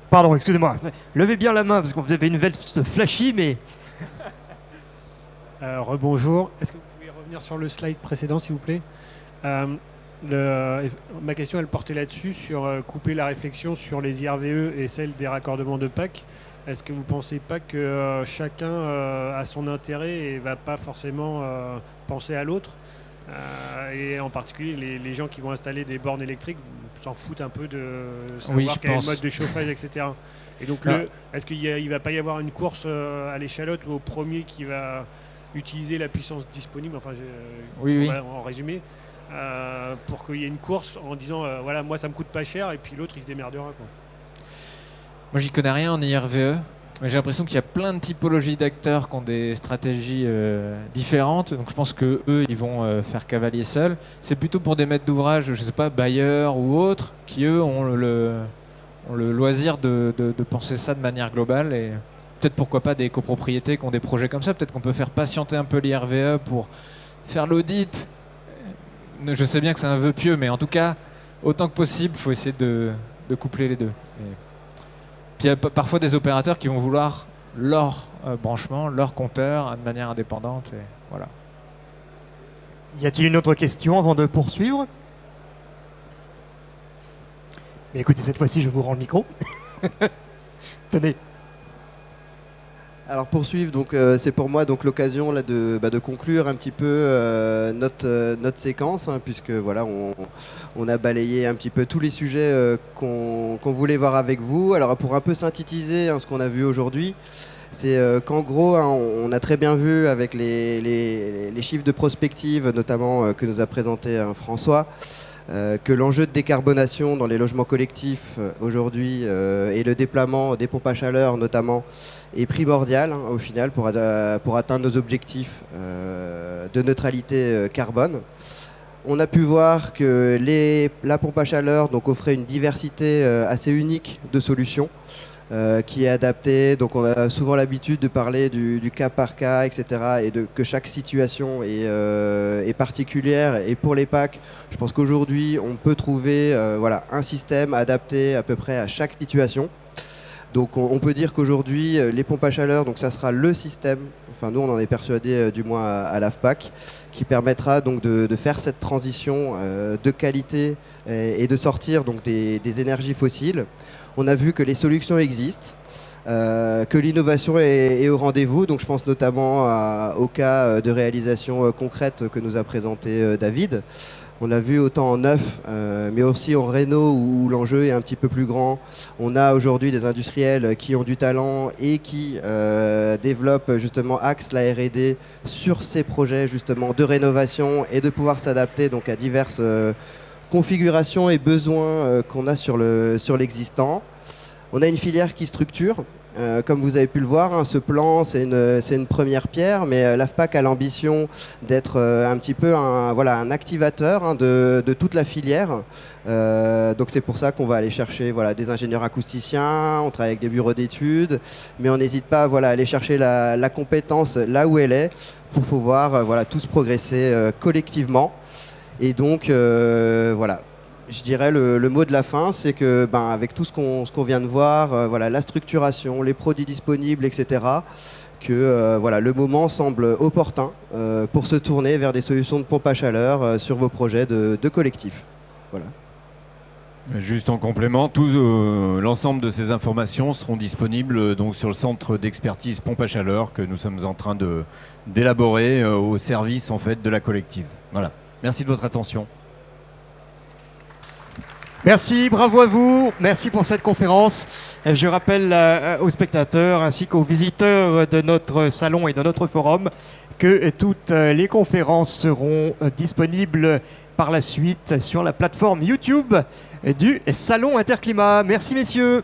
Pardon, excusez-moi. Levez bien la main parce que vous avez une veste flashy, mais... Rebonjour. Est-ce que vous pouvez revenir sur le slide précédent s'il vous plaît? Ma question, elle portait là-dessus, sur couper la réflexion sur les IRVE et celle des raccordements de PAC. Est-ce que vous ne pensez pas que chacun a son intérêt et ne va pas forcément penser à l'autre et en particulier, les gens qui vont installer des bornes électriques s'en foutent un peu de savoir quel est le mode de chauffage, etc. Et donc, est-ce qu'il ne va pas y avoir une course à l'échalote au premier qui va utiliser la puissance disponible, enfin, oui. En résumé, pour qu'il y ait une course en disant voilà, moi ça me coûte pas cher et puis l'autre il se démerdera, quoi. Moi, j'y connais rien en IRVE, mais j'ai l'impression qu'il y a plein de typologies d'acteurs qui ont des stratégies différentes. Donc, je pense que eux, ils vont faire cavalier seul. C'est plutôt pour des maîtres d'ouvrage, je sais pas, bailleurs ou autres, qui eux ont le loisir de penser ça de manière globale. Et peut-être pourquoi pas des copropriétés qui ont des projets comme ça. Peut-être qu'on peut faire patienter un peu l'IRVE pour faire l'audit. Je sais bien que c'est un vœu pieux, mais en tout cas, autant que possible, il faut essayer de coupler les deux. Puis il y a parfois des opérateurs qui vont vouloir leur branchement, leur compteur de manière indépendante. Et voilà. Y a-t-il une autre question avant de poursuivre? Mais écoutez, cette fois-ci, je vous rends le micro. Tenez. Alors poursuivre, donc c'est pour moi donc l'occasion là de conclure un petit peu notre séquence, hein, puisque voilà on a balayé un petit peu tous les sujets qu'on voulait voir avec vous. Alors pour un peu synthétiser ce qu'on a vu aujourd'hui, c'est qu'en gros on a très bien vu avec les chiffres de prospective notamment que nous a présenté François, que l'enjeu de décarbonation dans les logements collectifs aujourd'hui et le déploiement des pompes à chaleur notamment est primordial au final pour atteindre nos objectifs de neutralité carbone. On a pu voir que la pompe à chaleur donc, offrait une diversité assez unique de solutions qui est adaptée. Donc on a souvent l'habitude de parler du cas par cas, etc. et que chaque situation est particulière. Et pour les PAC, je pense qu'aujourd'hui on peut trouver un système adapté à peu près à chaque situation. Donc on peut dire qu'aujourd'hui, les pompes à chaleur, donc ça sera le système, enfin nous on en est persuadé du moins à l'AFPAC, qui permettra donc de faire cette transition de qualité et de sortir donc des énergies fossiles. On a vu que les solutions existent, que l'innovation est au rendez-vous, donc je pense notamment au cas de réalisation concrète que nous a présenté David. On l'a vu autant en neuf, mais aussi en réno où l'enjeu est un petit peu plus grand. On a aujourd'hui des industriels qui ont du talent et qui développent justement axent la R&D sur ces projets justement de rénovation et de pouvoir s'adapter donc à diverses configurations et besoins qu'on a sur l'existant. On a une filière qui structure. Comme vous avez pu le voir, ce plan, c'est une première pierre, mais l'AFPAC a l'ambition d'être un petit peu un activateur de toute la filière. Donc c'est pour ça qu'on va aller chercher des ingénieurs acousticiens, on travaille avec des bureaux d'études, mais on n'hésite pas à aller chercher la compétence là où elle est pour pouvoir tous progresser collectivement. Et donc je dirais le mot de la fin, c'est que avec tout ce qu'on vient de voir, la structuration, les produits disponibles, etc., que le moment semble opportun pour se tourner vers des solutions de pompe à chaleur sur vos projets de collectif. Voilà. Juste en complément, l'ensemble de ces informations seront disponibles donc sur le centre d'expertise pompe à chaleur que nous sommes en train d'élaborer au service en fait de la collective. Voilà. Merci de votre attention. Merci, bravo à vous, merci pour cette conférence. Je rappelle aux spectateurs ainsi qu'aux visiteurs de notre salon et de notre forum que toutes les conférences seront disponibles par la suite sur la plateforme YouTube du Salon Interclimat. Merci messieurs.